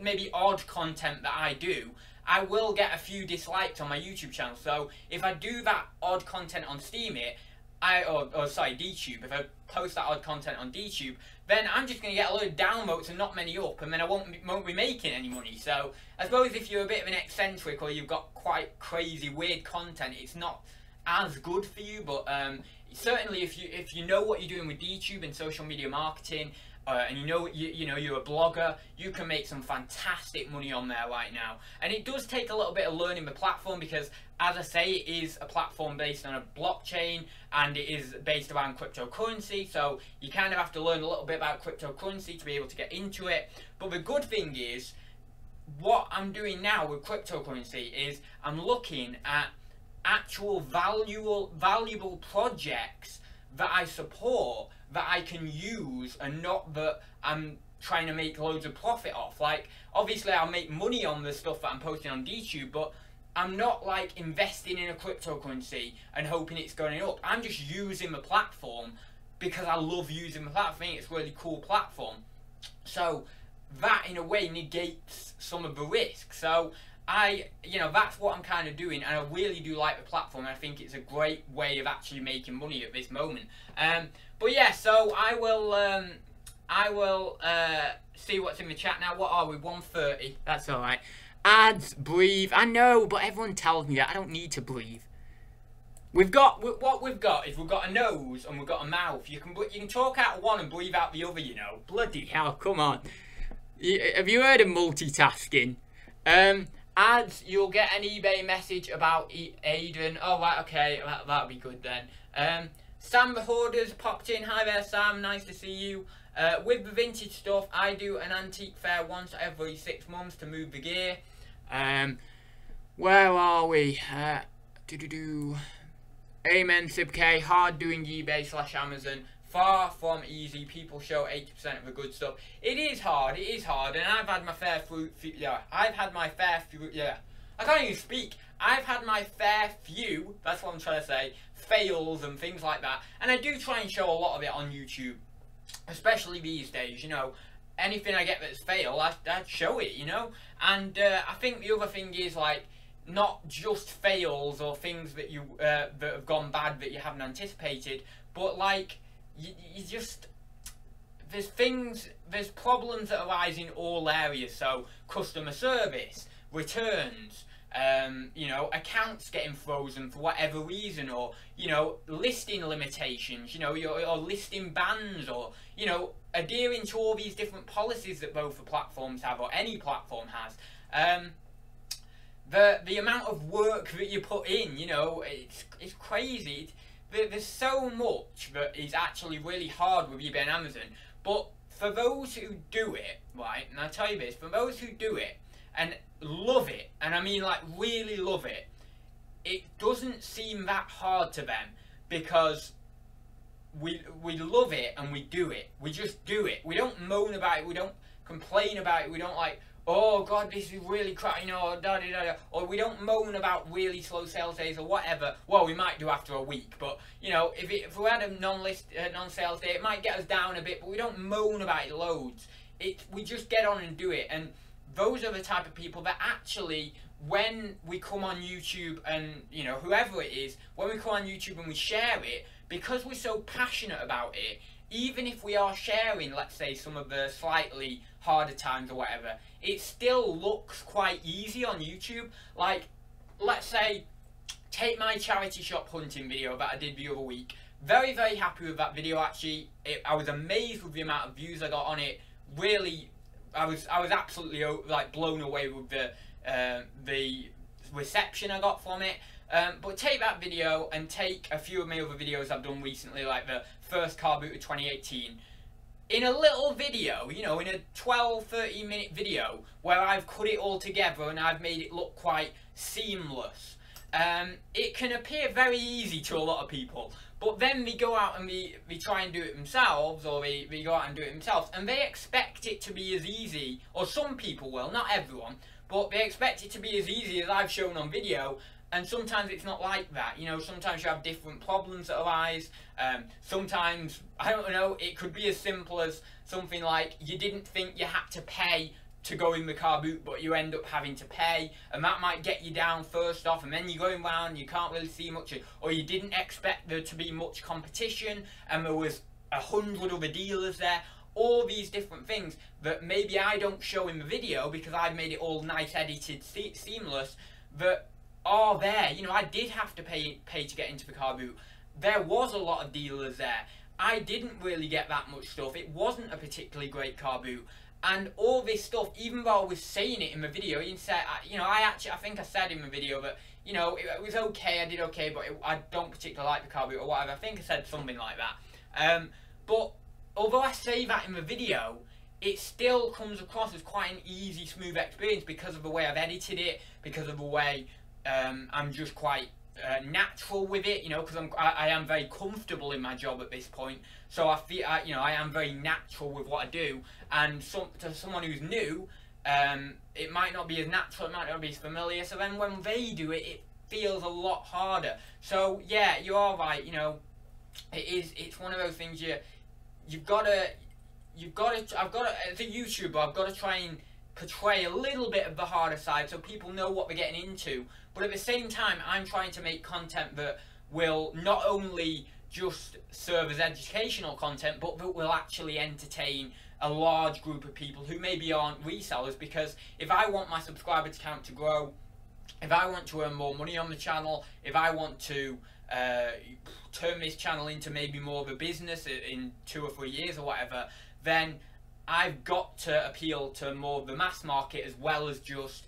maybe odd content that I do, I will get a few dislikes on my YouTube channel. So if I do that odd content on Steemit, DTube, if I post that odd content on DTube, then I'm just going to get a load of downvotes and not many up, and then I won't be making any money. So I suppose if you're a bit of an eccentric or you've got quite crazy weird content, it's not as good for you. But certainly if you know what you're doing with DTube and social media marketing, and you know you're a blogger, you can make some fantastic money on there right now. And it does take a little bit of learning the platform because, as I say, it is a platform based on a blockchain and it is based around cryptocurrency, so you kind of have to learn a little bit about cryptocurrency to be able to get into it. But the good thing is, what I'm doing now with cryptocurrency is I'm looking at actual valuable projects that I support, that I can use, and not that I'm trying to make loads of profit off. Like, obviously I'll make money on the stuff that I'm posting on DTube, but I'm not like investing in a cryptocurrency and hoping it's going up. I'm just using the platform because I love using the platform. I think it's a really cool platform. So that in a way negates some of the risk. So that's what I'm kind of doing, and I really do like the platform, and I think it's a great way of actually making money at this moment. But yeah, so I will see what's in the chat now. What are we, 1:30? That's alright. Ads, breathe. I know, but everyone tells me that I don't need to breathe. What we've got is we've got a nose and we've got a mouth. You can talk out one and breathe out the other, you know. Bloody hell, come on. Have you heard of multitasking? Ads, you'll get an eBay message about Aiden. Oh, right, okay, that'll be good then. Sam the Hoarder's popped in. Hi there, Sam, nice to see you. With the vintage stuff, I do an antique fair once every 6 months to move the gear. Where are we? Amen, Sib-K. Hard doing eBay/Amazon. Far from easy. People show 80% of the good stuff. It is hard, and I've had my fair I can't even speak. I've had my fair few, that's what I'm trying to say, fails and things like that. And I do try and show a lot of it on YouTube, especially these days, you know. Anything I get that's fail, I show it, you know. And I think the other thing is, like, not just fails or things that you that have gone bad that you haven't anticipated, but like you just there's problems that arise in all areas. So customer service, returns, you know, accounts getting frozen for whatever reason, or you know, listing limitations, you know, or listing bans, or you know, adhering to all these different policies that both the platforms have, or any platform has. The amount of work that you put in, you know, it's crazy. There's so much that is actually really hard with eBay and Amazon. But for those who do it, right, and I tell you this, for those who do it and love it, and I mean like really love it, it doesn't seem that hard to them, because we love it and we do it. We just do it. We don't moan about it. We don't complain about it. We don't like, oh God, this is really crap, you know, da da da, or we don't moan about really slow sales days or whatever. Well, we might do after a week, but you know, if we had a non-sales day, it might get us down a bit, but we don't moan about it loads. We just get on and do it. And those are the type of people that actually, when we come on YouTube, and you know, whoever it is, when we come on YouTube and we share it, because we're so passionate about it, even if we are sharing, let's say, some of the slightly harder times or whatever, it still looks quite easy on YouTube. Like, let's say, take my charity shop hunting video that I did the other week. Very, very happy with that video, actually. I was amazed with the amount of views I got on it. Really, I was absolutely like blown away with the reception I got from it. But take that video and take a few of my other videos I've done recently, like the first car boot of 2018. In a little video, you know, in a 12-13 minute video where I've cut it all together and I've made it look quite seamless, it can appear very easy to a lot of people. But then they go out and they try and do it themselves, or they go out and do it themselves, and they expect it to be as easy, or some people will, not everyone, but they expect it to be as easy as I've shown on video. And sometimes it's not like that, you know, sometimes you have different problems that arise. Sometimes, I don't know, it could be as simple as something like you didn't think you had to pay to go in the car boot, but you end up having to pay, and that might get you down first off, and then you're going round, you can't really see much, or you didn't expect there to be much competition, and there was 100 other dealers there. All these different things that maybe I don't show in the video because I've made it all nice, edited, seamless, that are there. You know, I did have to pay to get into the car boot. There was a lot of dealers there. I didn't really get that much stuff. It wasn't a particularly great car boot. And all this stuff, even though I was saying it in the video, you know, I think I said in the video that, you know, it was okay, I did okay, but I don't particularly like the car boot or whatever. I think I said something like that. But although I say that in the video, it still comes across as quite an easy, smooth experience because of the way I've edited it, because of the way I'm just quite natural with it, you know, because I am very comfortable in my job at this point. So I feel, you know, I am very natural with what I do. And to someone who's new, it might not be as natural, it might not be as familiar. So then when they do it, it feels a lot harder. So yeah, you are right. You know, it's one of those things. I've got to, as a YouTuber, I've got to try and portray a little bit of the harder side so people know what they're getting into. But at the same time, I'm trying to make content that will not only just serve as educational content, but that will actually entertain a large group of people who maybe aren't resellers. Because if I want my subscriber count to grow, if I want to earn more money on the channel, if I want to turn this channel into maybe more of a business in 2 or 3 years or whatever, then I've got to appeal to more of the mass market as well as just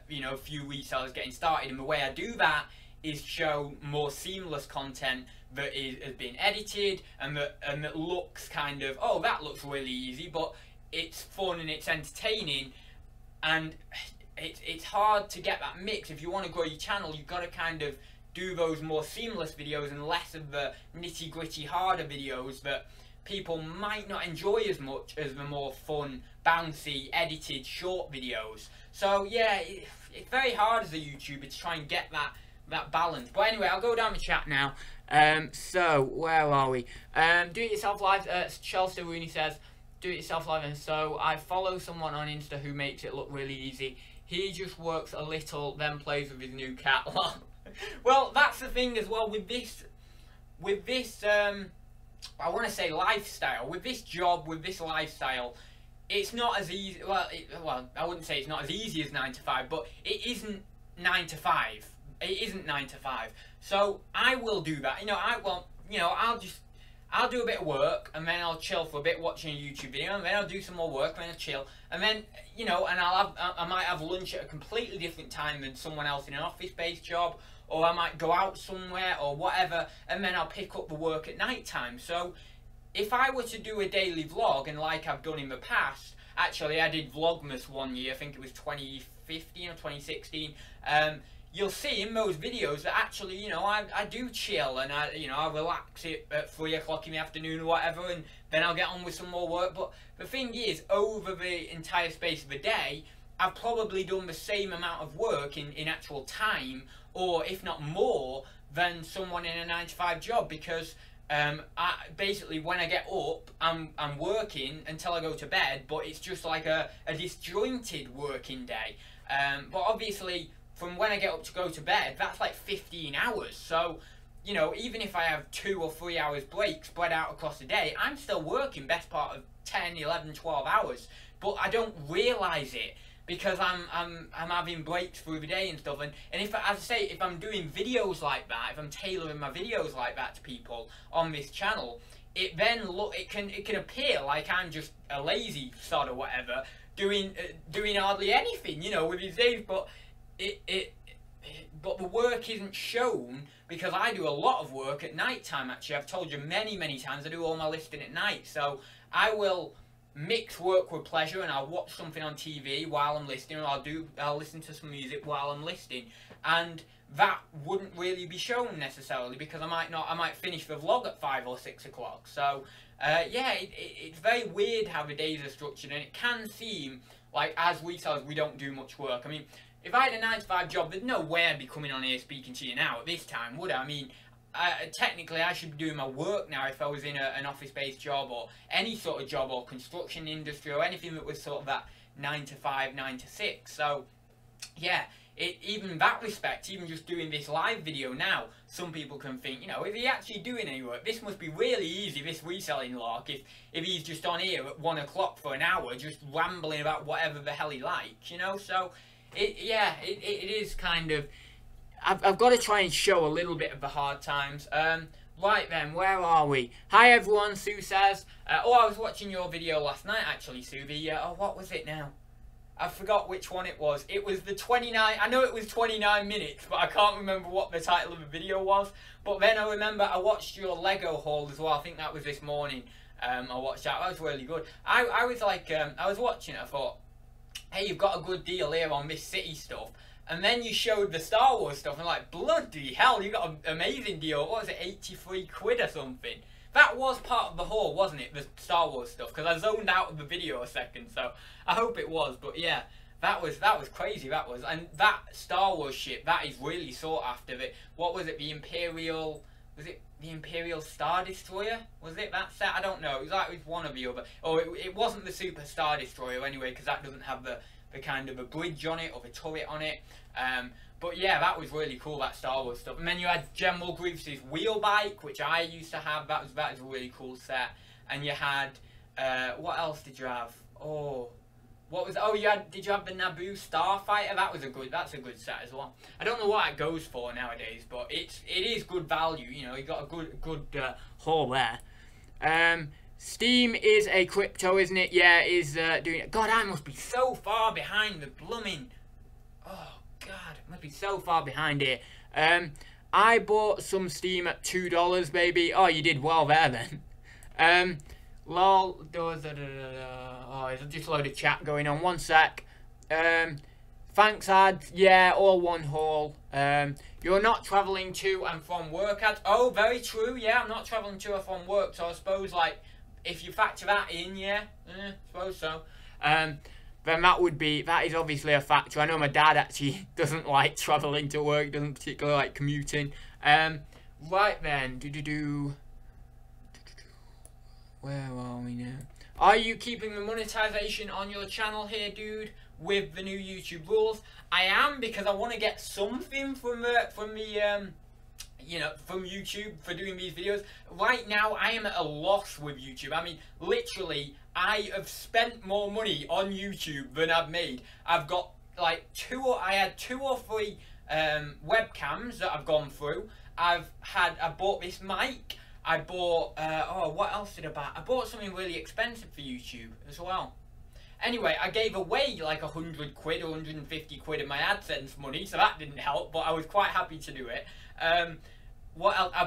you know, a few resellers getting started. And the way I do that is show more seamless content that has been edited and that looks kind of, oh, that looks really easy, but it's fun and it's entertaining. And it's hard to get that mix. If you want to grow your channel, you've got to kind of do those more seamless videos and less of the nitty-gritty harder videos that people might not enjoy as much as the more fun, bouncy, edited, short videos. So yeah, it's very hard as a YouTuber to try and get that balance. But anyway, I'll go down the chat now. So where are we? Do it yourself live. Chelsea Rooney says, do it yourself live. And so I follow someone on Insta who makes it look really easy. He just works a little, then plays with his new cat. Well, that's the thing as well with this, I want to say lifestyle. With this job, with this lifestyle, it's not as easy. Well, I wouldn't say it's not as easy as 9 to 5, but it isn't 9 to 5. It isn't 9 to 5. So I will do that. I'll do a bit of work, and then I'll chill for a bit watching a YouTube video, and then I'll do some more work, and then I'll chill, and then, and I might have lunch at a completely different time than someone else in an office-based job, or I might go out somewhere, or whatever, and then I'll pick up the work at night time. So, if I were to do a daily vlog, and like I've done in the past, actually I did Vlogmas one year, I think it was 2015 or 2016, you'll see in those videos that actually, I do chill, and I relax it at 3 o'clock in the afternoon or whatever, and then I'll get on with some more work. But the thing is, over the entire space of the day, I've probably done the same amount of work in actual time, or if not more, than someone in a 9 to 5 job, because basically when I get up, I'm working until I go to bed, but it's just like a disjointed working day. But obviously, from when I get up to go to bed, that's like 15 hours. So, even if I have 2 or 3 hours break spread out across the day, I'm still working best part of 10, 11, 12 hours. But I don't realise it, because I'm having breaks through the day and stuff. And if, as I say, if I'm doing videos like that, if I'm tailoring my videos like that to people on this channel, it can appear like I'm just a lazy sod or whatever, doing hardly anything, with these days. But but the work isn't shown, because I do a lot of work at night time. Actually, I've told you many times I do all my listing at night. So I will mix work with pleasure, and I'll watch something on TV while I'm listing, or I'll listen to some music while I'm listing, and that wouldn't really be shown necessarily, because I might finish the vlog at 5 or 6 o'clock. So yeah, it's very weird how the days are structured, and it can seem like as resellers we don't do much work. I mean, if I had a 9 to 5 job, there's no way I'd be coming on here speaking to you now at this time, would I? I mean, technically I should be doing my work now if I was in an office-based job, or any sort of job, or construction industry, or anything that was sort of that 9 to 5, 9 to 6. So yeah, even in that respect, even just doing this live video now, some people can think, is he actually doing any work? This must be really easy, this reselling lark, if he's just on here at 1 o'clock for an hour, just rambling about whatever the hell he likes, So it is kind of, I've got to try and show a little bit of the hard times. Right then, where are we? Hi everyone, Sue says. I was watching your video last night actually, Sue. What was it now? I forgot which one it was. It was the 29, I know it was 29 minutes, but I can't remember what the title of the video was. But then I remember I watched your Lego haul as well. I think that was this morning. I watched that. That was really good. I was like, I was watching it, I thought, hey, you've got a good deal here on this city stuff. And then you showed the Star Wars stuff, and like, bloody hell, you got an amazing deal. What was it, 83 quid or something? That was part of the haul, wasn't it, the Star Wars stuff? Because I zoned out of the video a second, so I hope it was. But yeah, that was crazy, that was. And that Star Wars ship, that is really sought after. What was it, the Imperial, was it the Imperial Star Destroyer? Was it that set? I don't know. It was one of the other. Oh, it wasn't the Super Star Destroyer anyway, because that doesn't have the kind of a bridge on it, or the turret on it. But yeah, that was really cool, that Star Wars stuff. And then you had General Grievous' wheel bike, which I used to have. That is a really cool set. And you had, what else did you have? Did you have the Naboo Starfighter? That's a good set as well. I don't know what it goes for nowadays, but it is good value. You got a good haul there. Steam is a crypto, isn't it? Yeah, it is doing it. God, I must be so far behind the blooming. Oh God, I must be so far behind here. I bought some Steam at $2, baby. Oh, you did well there then. Lol. Oh, there's just a load of chat going on. One sec. Thanks, ads. Yeah, all one haul. You're not travelling to and from work, ads. Oh, very true. Yeah, I'm not travelling to or from work. So I suppose, like, if you factor that in, yeah, I suppose so. Then that is obviously a factor. I know my dad actually doesn't like travelling to work, doesn't particularly like commuting. Right then, where are we now? Are you keeping the monetization on your channel here, dude? with the new YouTube rules. I am, because I want to get something from the you know, from YouTube for doing these videos. Right now, I am at a loss with YouTube. I mean, literally, I have spent more money on YouTube than I've made. I've got like I had 2 or 3 webcams that I've gone through. I bought this mic. I bought, oh, what else did I buy? I bought something really expensive for YouTube as well. Anyway, I gave away like 100 quid or 150 quid of my AdSense money, so that didn't help, but I was quite happy to do it. What else? I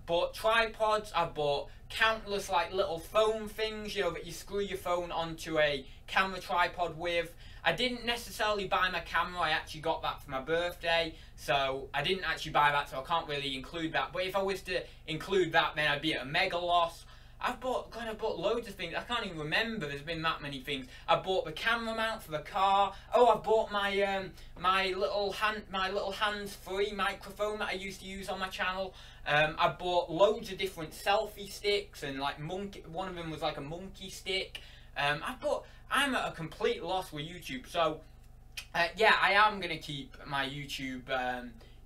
bought tripods. I bought countless like little phone things, you know, that you screw your phone onto a camera tripod with. I didn't necessarily buy my camera. I actually got that for my birthday, so I didn't actually buy that, so I can't really include that. But if I was to include that, then I'd be at a mega loss. I've bought loads of things. I can't even remember. There's been that many things. I bought the camera mount for the car. Oh, I bought my my little hands-free microphone that I used to use on my channel. I bought loads of different selfie sticks and like one of them was like a monkey stick. I'm at a complete loss with YouTube. So yeah, I am gonna keep my YouTube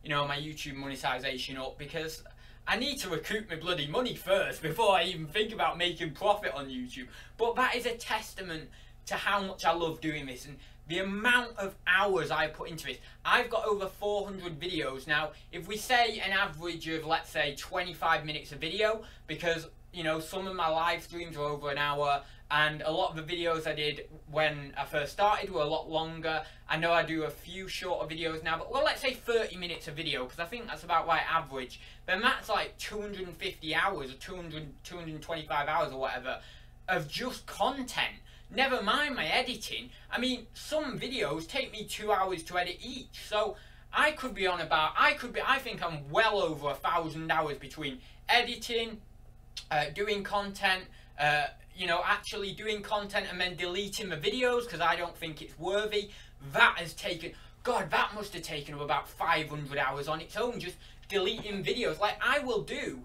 you know, my YouTube monetization up, because I need to recoup my bloody money first before I even think about making profit on YouTube. But that is a testament to how much I love doing this and the amount of hours I put into this. I've got over 400 videos now. If we say an average of, let's say, 25 minutes a video, because, you know, some of my live streams are over an hour, and a lot of the videos I did when I first started were a lot longer. I know I do a few shorter videos now, but well, let's say 30 minutes a video, because I think that's about right average. Then that's like 250 hours or 225 hours or whatever of just content. Never mind my editing. I mean, some videos take me 2 hours to edit each. So I could be on about, I think I'm well over 1,000 hours between editing, doing content, you know, actually doing content and then deleting the videos because I don't think it's worthy. That has taken, God, that must have taken up about 500 hours on its own, just deleting videos. Like,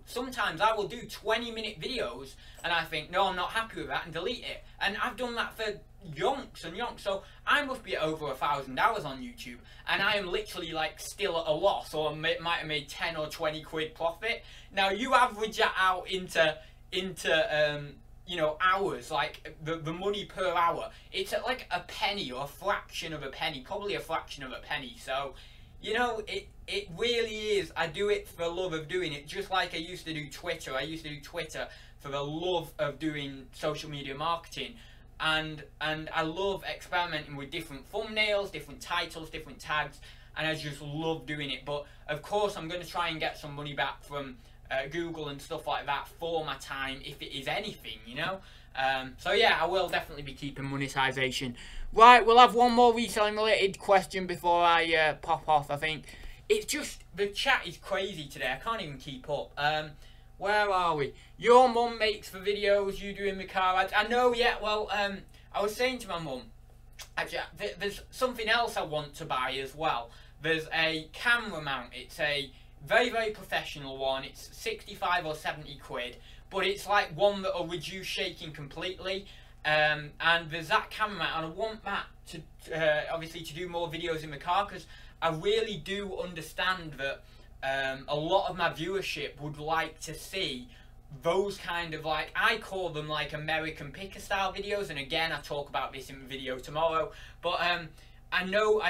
sometimes I will do 20-minute videos and I think, no, I'm not happy with that, and delete it. And I've done that for yonks and yonks. So I must be at over 1,000 hours on YouTube, and I am literally like still at a loss, or might have made 10 or 20 quid profit. Now you average that out into you know, hours, like the money per hour, it's at like a penny or a fraction of a penny, probably a fraction of a penny. So, you know, it really is. I do it for the love of doing it, just like I used to do Twitter. I used to do Twitter for the love of doing social media marketing, and I love experimenting with different thumbnails, different titles, different tags, and I just love doing it. But of course, I'm going to try and get some money back from Google and stuff like that for my time, if it is anything, you know. So yeah, I will definitely be keeping monetization. Right, we'll have one more reselling related question before I pop off. I think it's just, the chat is crazy today. I can't even keep up. Where are we? Your mum makes the videos, you do in the car ads. I know, yeah. Well, I was saying to my mum, actually, there's something else I want to buy as well. There's a camera mount. It's a very, very professional one. It's 65 or 70 quid, but it's like one that will reduce shaking completely. And there's that camera mount, and I want that to obviously to do more videos in the car, because I really do understand that a lot of my viewership would like to see those kind of, like, I call them like American picker style videos, and again I talk about this in the video tomorrow, but I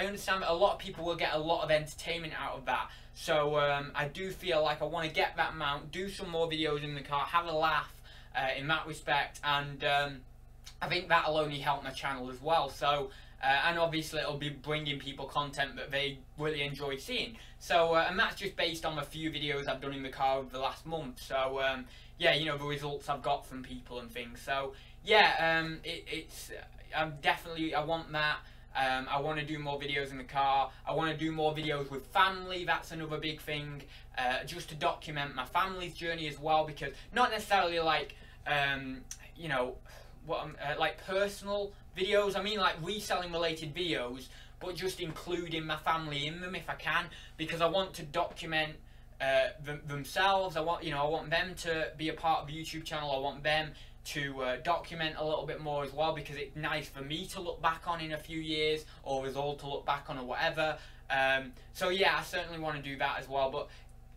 understand that a lot of people will get a lot of entertainment out of that. So I do feel like I want to get that mount, do some more videos in the car, have a laugh in that respect, and I think that'll only help my channel as well. So and obviously it'll be bringing people content that they really enjoy seeing. So and that's just based on a few videos I've done in the car over the last month. So yeah, you know, the results I've got from people and things. So yeah, I want that. I want to do more videos in the car. I want to do more videos with family. That's another big thing, just to document my family's journey as well, because not necessarily like you know, what like personal videos. I mean like reselling related videos, but just including my family in them if I can, because I want to document themselves. I want, you know, I want them to be a part of the YouTube channel. I want them document a little bit more as well, because it's nice for me to look back on in a few years, or us all to look back on, or whatever. So yeah, I certainly want to do that as well. But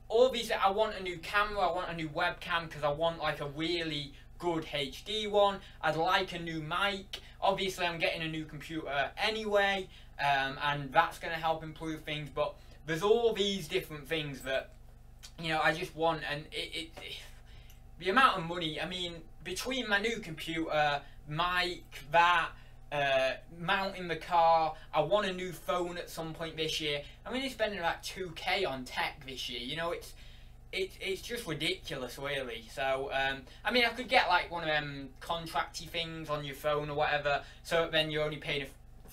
obviously I want a new camera, I want a new webcam, because I want like a really good HD one. I'd like a new mic. Obviously I'm getting a new computer anyway, and that's going to help improve things. But there's all these different things that, you know, I just want, and the amount of money, I mean, between my new computer, mic, that, mounting the car, I want a new phone at some point this year. I'm only spending about 2k on tech this year, you know, it's just ridiculous, really. So, I mean, I could get like one of them contracty things on your phone or whatever, so then you're only paying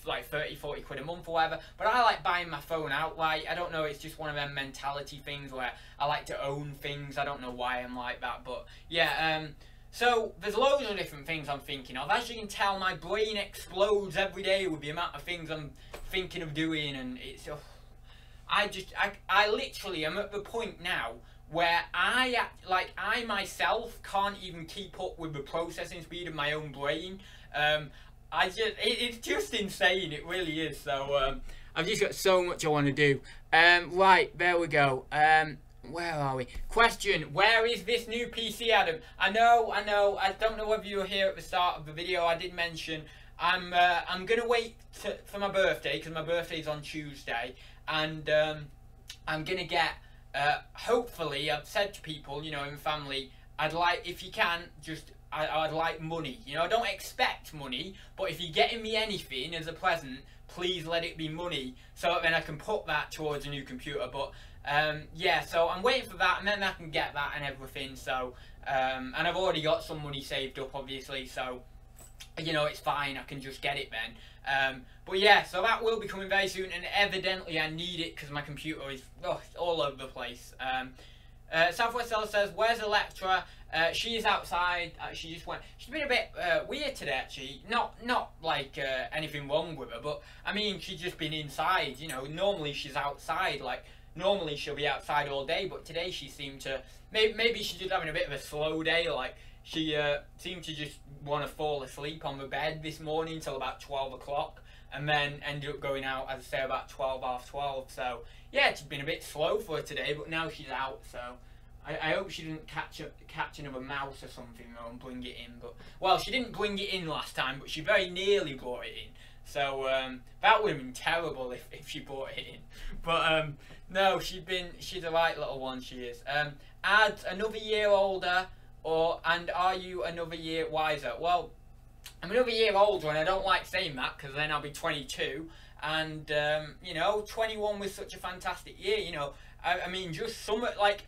like 30-40 quid a month or whatever. But I like buying my phone outright. I don't know, it's just one of them mentality things where I like to own things. I don't know why I'm like that, but yeah. So there's loads of different things I'm thinking of. As you can tell, my brain explodes every day with the amount of things I'm thinking of doing, and it's I literally am at the point now where I myself can't even keep up with the processing speed of my own brain. It's just insane, it really is. So I've just got so much I want to do. Right, there we go. Where are we? Question: where is this new PC, Adam? I know. I don't know whether you were here at the start of the video. I did mention I'm gonna wait for my birthday, because my birthday's on Tuesday, and I'm gonna get. Hopefully, I've said to people, you know, in family, I'd like, if you can, just I'd like money. You know, I don't expect money, but if you're getting me anything as a present, please let it be money, so then I can put that towards a new computer. But yeah, so I'm waiting for that, and then I can get that and everything. So and I've already got some money saved up, obviously, so you know, it's fine, I can just get it then. But yeah, so that will be coming very soon, and evidently I need it because my computer is all over the place. Southwest Seller says, where's Electra? She is outside. She just went. She's been a bit weird today, actually. Not like anything wrong with her, but I mean, she's just been inside. You know, normally she's outside. Like normally she'll be outside all day, but today she seemed to. Maybe she's just having a bit of a slow day. Like she seemed to just want to fall asleep on the bed this morning till about 12 o'clock, and then ended up going out, as I say, about 12, half 12. So yeah, it's been a bit slow for her today, but now she's out, so I hope she didn't catch another mouse or something though and bring it in. But well, she didn't bring it in last time, but she very nearly brought it in. So that would have been terrible if she brought it in. But no, she's a right little one, she is. Add another year older, and are you another year wiser? Well, I'm another year older, and I don't like saying that because then I'll be 22, and you know, 21 was such a fantastic year. You know, I mean, just like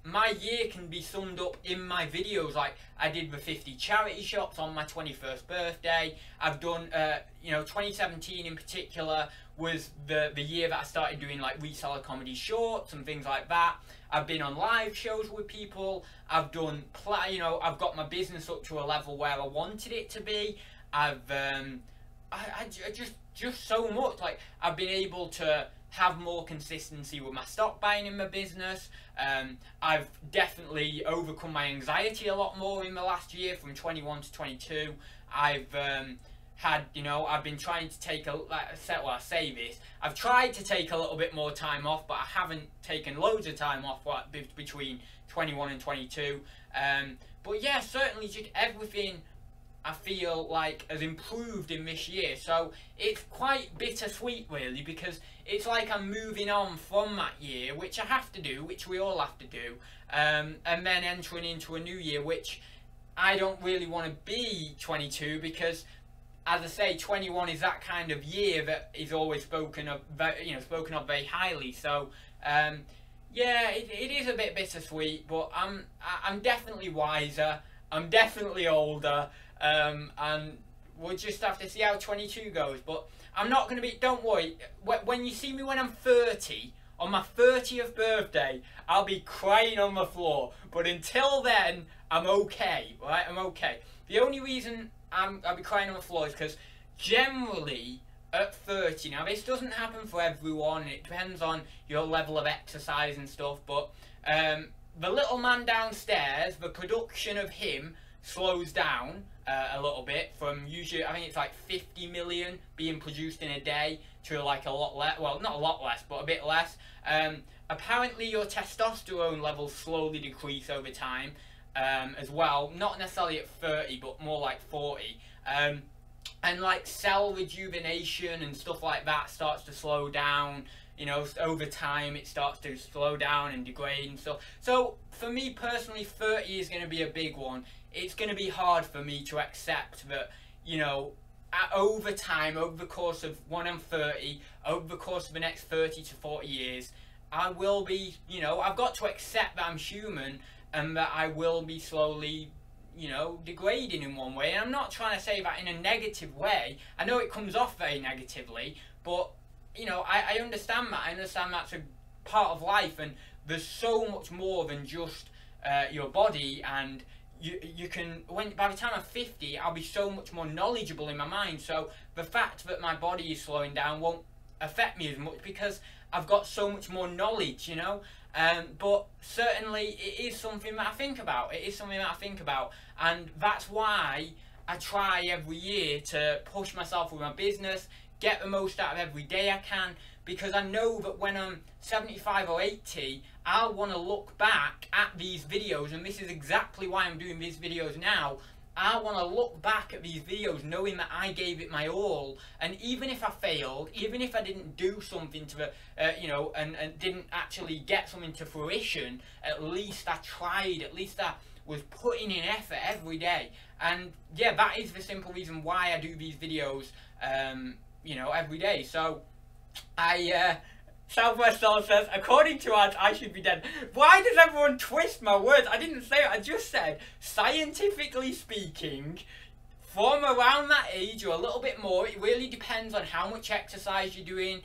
my year can be summed up in my videos. Like I did the 50 charity shops on my 21st birthday. I've done you know, 2017 in particular was the year that I started doing like reseller comedy shorts and things like that. I've been on live shows with people. I've done you know, I've got my business up to a level where I wanted it to be. I've just so much. Like I've been able to have more consistency with my stock buying in my business. I've definitely overcome my anxiety a lot more in the last year, from 21 to 22. I've had, you know, I've been trying to take I say this, I've tried to take a little bit more time off, but I haven't taken loads of time off between 21 and 22. But yeah, certainly just everything I feel like has improved in this year. So it's quite bittersweet really, because it's like I'm moving on from that year, which I have to do, which we all have to do, and then entering into a new year, which I don't really want to be 22, because as I say, 21 is that kind of year that is always spoken of very highly. So yeah, it is a bit bittersweet, but I'm definitely wiser, I'm definitely older, and we'll just have to see how 22 goes. But I'm not going to be, don't worry, when you see me when I'm 30, on my 30th birthday, I'll be crying on the floor. But until then, I'm okay, right? I'm okay. The only reason I'll be crying on the floor is because generally at 30, now this doesn't happen for everyone, it depends on your level of exercise and stuff, but the little man downstairs, the production of him slows down a little bit from usually, I think it's like 50 million being produced in a day to like a lot less, well, not a lot less, but a bit less. Apparently your testosterone levels slowly decrease over time as well, not necessarily at 30, but more like 40. And like cell rejuvenation and stuff like that starts to slow down. You know, over time it starts to slow down and degrade and stuff. So for me personally, 30 is going to be a big one. It's going to be hard for me to accept that, you know, over time, over the course of when I'm 30, over the course of the next 30 to 40 years, I will be, you know, I've got to accept that I'm human and that I will be slowly, you know, degrading in one way. And I'm not trying to say that in a negative way. I know it comes off very negatively, but, you know, I understand that. I understand that's a part of life, and there's so much more than just your body. And you can, by the time I'm 50, I'll be so much more knowledgeable in my mind. So the fact that my body is slowing down won't affect me as much because I've got so much more knowledge, you know. But certainly it is something that I think about. It is something that I think about, and that's why I try every year to push myself with my business, get the most out of every day I can, because I know that when I'm 75 or 80, I'll want to look back at these videos, and this is exactly why I'm doing these videos now. I want to look back at these videos knowing that I gave it my all, and even if I failed, even if I didn't do something to the, you know, and didn't actually get something to fruition, at least I tried, at least I was putting in effort every day. And yeah, that is the simple reason why I do these videos, you know, every day. So Southwest Soul says, according to ads, I should be dead. Why does everyone twist my words? I didn't say it. I just said, scientifically speaking, from around that age or a little bit more, it really depends on how much exercise you're doing.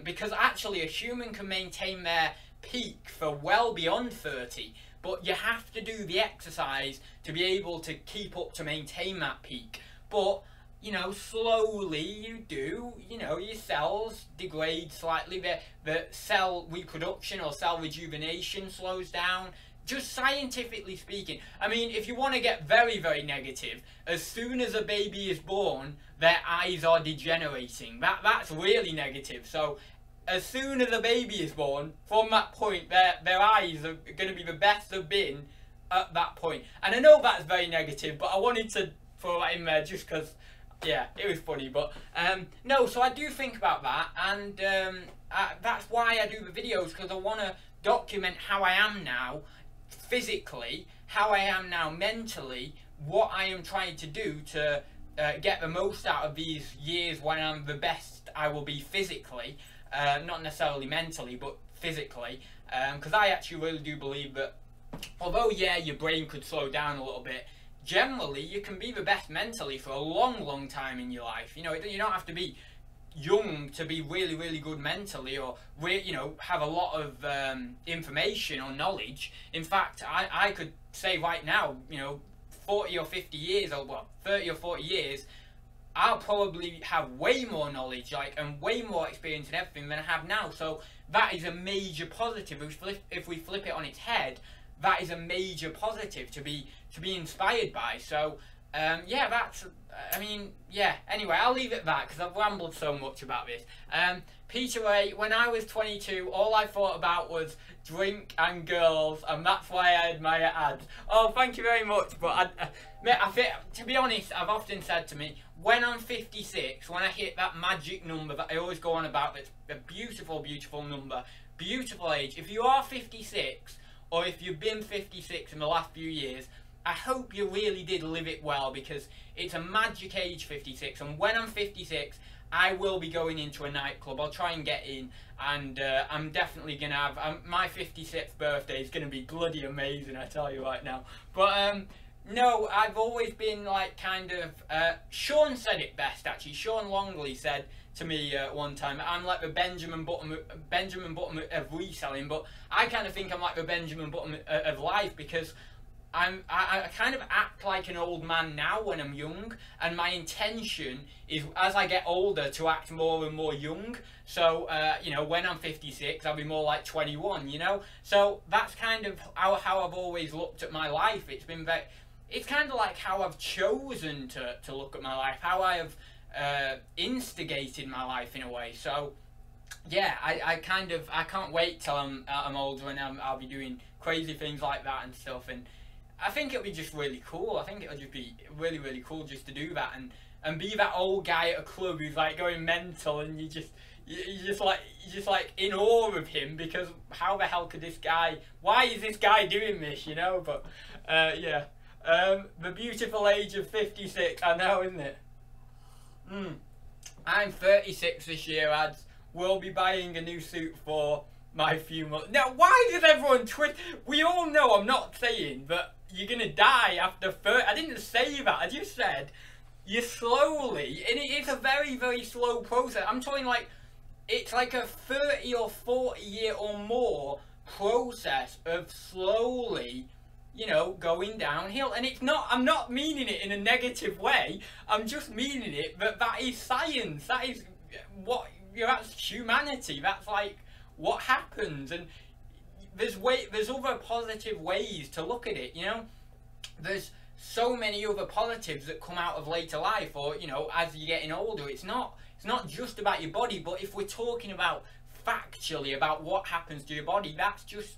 Because actually a human can maintain their peak for well beyond 30. But you have to do the exercise to be able to keep up to maintain that peak. But you know, slowly you do, you know, your cells degrade slightly, the cell reproduction or cell rejuvenation slows down, just scientifically speaking. I mean, if you want to get very, very negative, as soon as a baby is born, their eyes are degenerating. That's really negative. So, as soon as a baby is born, from that point, their eyes are going to be the best they've been at that point. And I know that's very negative, but I wanted to throw that in there just because, yeah, it was funny. But no, so I do think about that, and that's why I do the videos, because I want to document how I am now physically, how I am now mentally, what I am trying to do to get the most out of these years when I'm the best I will be physically, not necessarily mentally, but physically, because I actually really do believe that although, yeah, your brain could slow down a little bit, generally you can be the best mentally for a long, long time in your life. You know, you don't have to be young to be really, really good mentally, or you know, have a lot of information or knowledge. In fact, I could say right now, you know, 40 or 50 years, or well, 30 or 40 years, I'll probably have way more knowledge, like, and way more experience in everything than I have now. So that is a major positive. If we flip it on its head, that is a major positive to be inspired by. So yeah, that's, I mean, yeah, anyway, I'll leave it at that because I've rambled so much about this. Peter Ray, when I was 22, all I thought about was drink and girls, and that's why I admire ads. Oh, thank you very much. But I think, to be honest, I've often said to me, when I'm 56, when I hit that magic number that I always go on about, that's a beautiful, beautiful number, beautiful age. If you are 56, or if you've been 56 in the last few years, I hope you really did live it well, because it's a magic age, 56, and when I'm 56, I will be going into a nightclub. I'll try and get in, and I'm definitely going to have, my 56th birthday is going to be bloody amazing, I tell you right now. But no, I've always been like kind of, Sean said it best actually. Sean Longley said to me one time, I'm like the Benjamin Button of reselling, but I kind of think I'm like the Benjamin Button of life, because I kind of act like an old man now when I'm young, and my intention is, as I get older, to act more and more young. So, you know, when I'm 56, I'll be more like 21, you know? So that's kind of how I've always looked at my life. It's been very, it's kind of like how I've chosen to look at my life, how I have instigated my life in a way. So yeah, I can't wait till I'm older and I'll be doing crazy things like that and stuff. And I think it'll be just really cool. I think it'll just be really, really cool just to do that and be that old guy at a club who's like going mental, and you're just like in awe of him, because how the hell could this guy? Why is this guy doing this? You know. But yeah, the beautiful age of 56. I know, isn't it? I'm 36 this year, ads. Will be buying a new suit for my few months. Now, why does everyone twist? We all know I'm not saying that you're gonna die after 30. I didn't say that. I just said you slowly, and it is a very, very slow process. I'm talking like it's like a 30 or 40 year or more process of slowly, you know, going downhill. And it's not, I'm not meaning it in a negative way. I'm just meaning it that is science. That is what, you know, that's humanity. That's like what happens. And there's other positive ways to look at it, you know. There's so many other positives that come out of later life, or, you know, as you're getting older. It's not just about your body, but if we're talking about factually about what happens to your body, that's just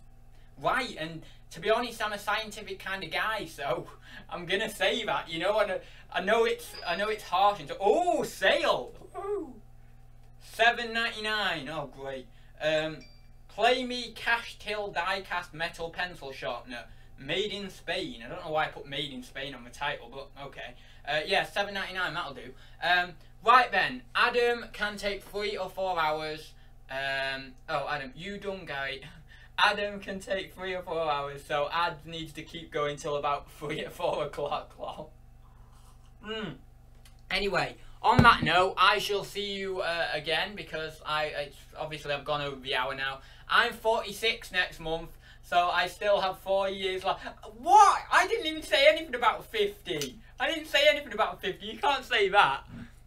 right. And to be honest, I'm a scientific kind of guy, so I'm gonna say that, you know. And I know it's harsh. And oh, sale, $7.99. Oh, great. Play me cash till die-cast metal pencil sharpener, made in Spain. I don't know why I put made in Spain on the title, but okay. Yeah, $7.99. That'll do. Right then, Adam can take 3 or 4 hours. Oh, Adam, you dumb guy. Adam can take 3 or 4 hours, so Ad needs to keep going till about 3 or 4 o'clock. Anyway, on that note, I shall see you again, because obviously I've gone over the hour now. I'm 46 next month, so I still have 4 years left. What? I didn't even say anything about 50. I didn't say anything about 50. You can't say that.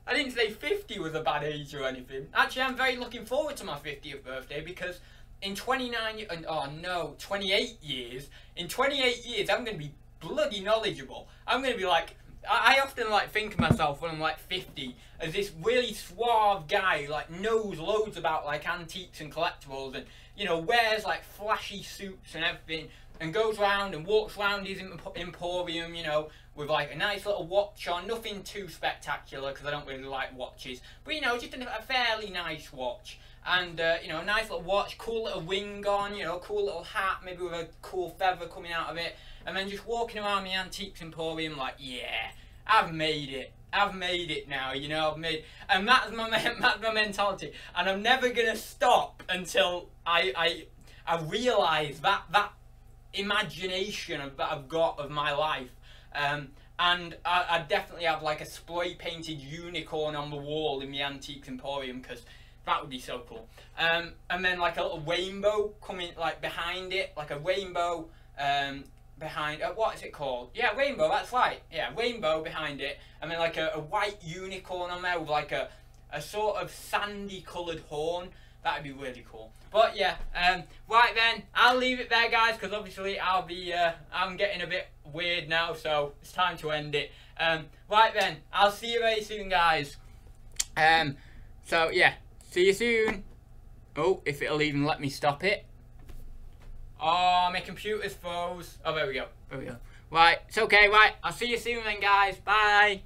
I didn't say 50 was a bad age or anything. Actually, I'm very looking forward to my 50th birthday, because in 28 years, in 28 years, I'm going to be bloody knowledgeable. I'm going to be like, I often like think of myself when I'm like 50 as this really suave guy who like knows loads about like antiques and collectibles, and, you know, wears like flashy suits and everything, and goes around and walks around his emporium, you know, with like a nice little watch on. Nothing too spectacular, because I don't really like watches, but, you know, just a fairly nice watch. And, you know, a nice little watch, cool little ring on, you know, cool little hat, maybe with a cool feather coming out of it. And then just walking around the antiques emporium like, yeah, I've made it. I've made it now, you know, and that's my mentality. And I'm never going to stop until I realise that imagination that I've got of my life. And I definitely have like a spray painted unicorn on the wall in the antiques emporium, because that would be so cool. And then like a little rainbow coming like behind it, like a rainbow behind, what is it called? Yeah, rainbow, that's right. Yeah, rainbow behind it, and then like a white unicorn on there with like a sort of sandy coloured horn. That'd be really cool. But yeah, right then, I'll leave it there, guys, because obviously I'll be, I'm getting a bit weird now, so it's time to end it. Right then, I'll see you very soon, guys. So yeah, see you soon. Oh, if it'll even let me stop it. Oh, my computer's froze. Oh, there we go. There we go. Right, it's okay, right. I'll see you soon then, guys. Bye.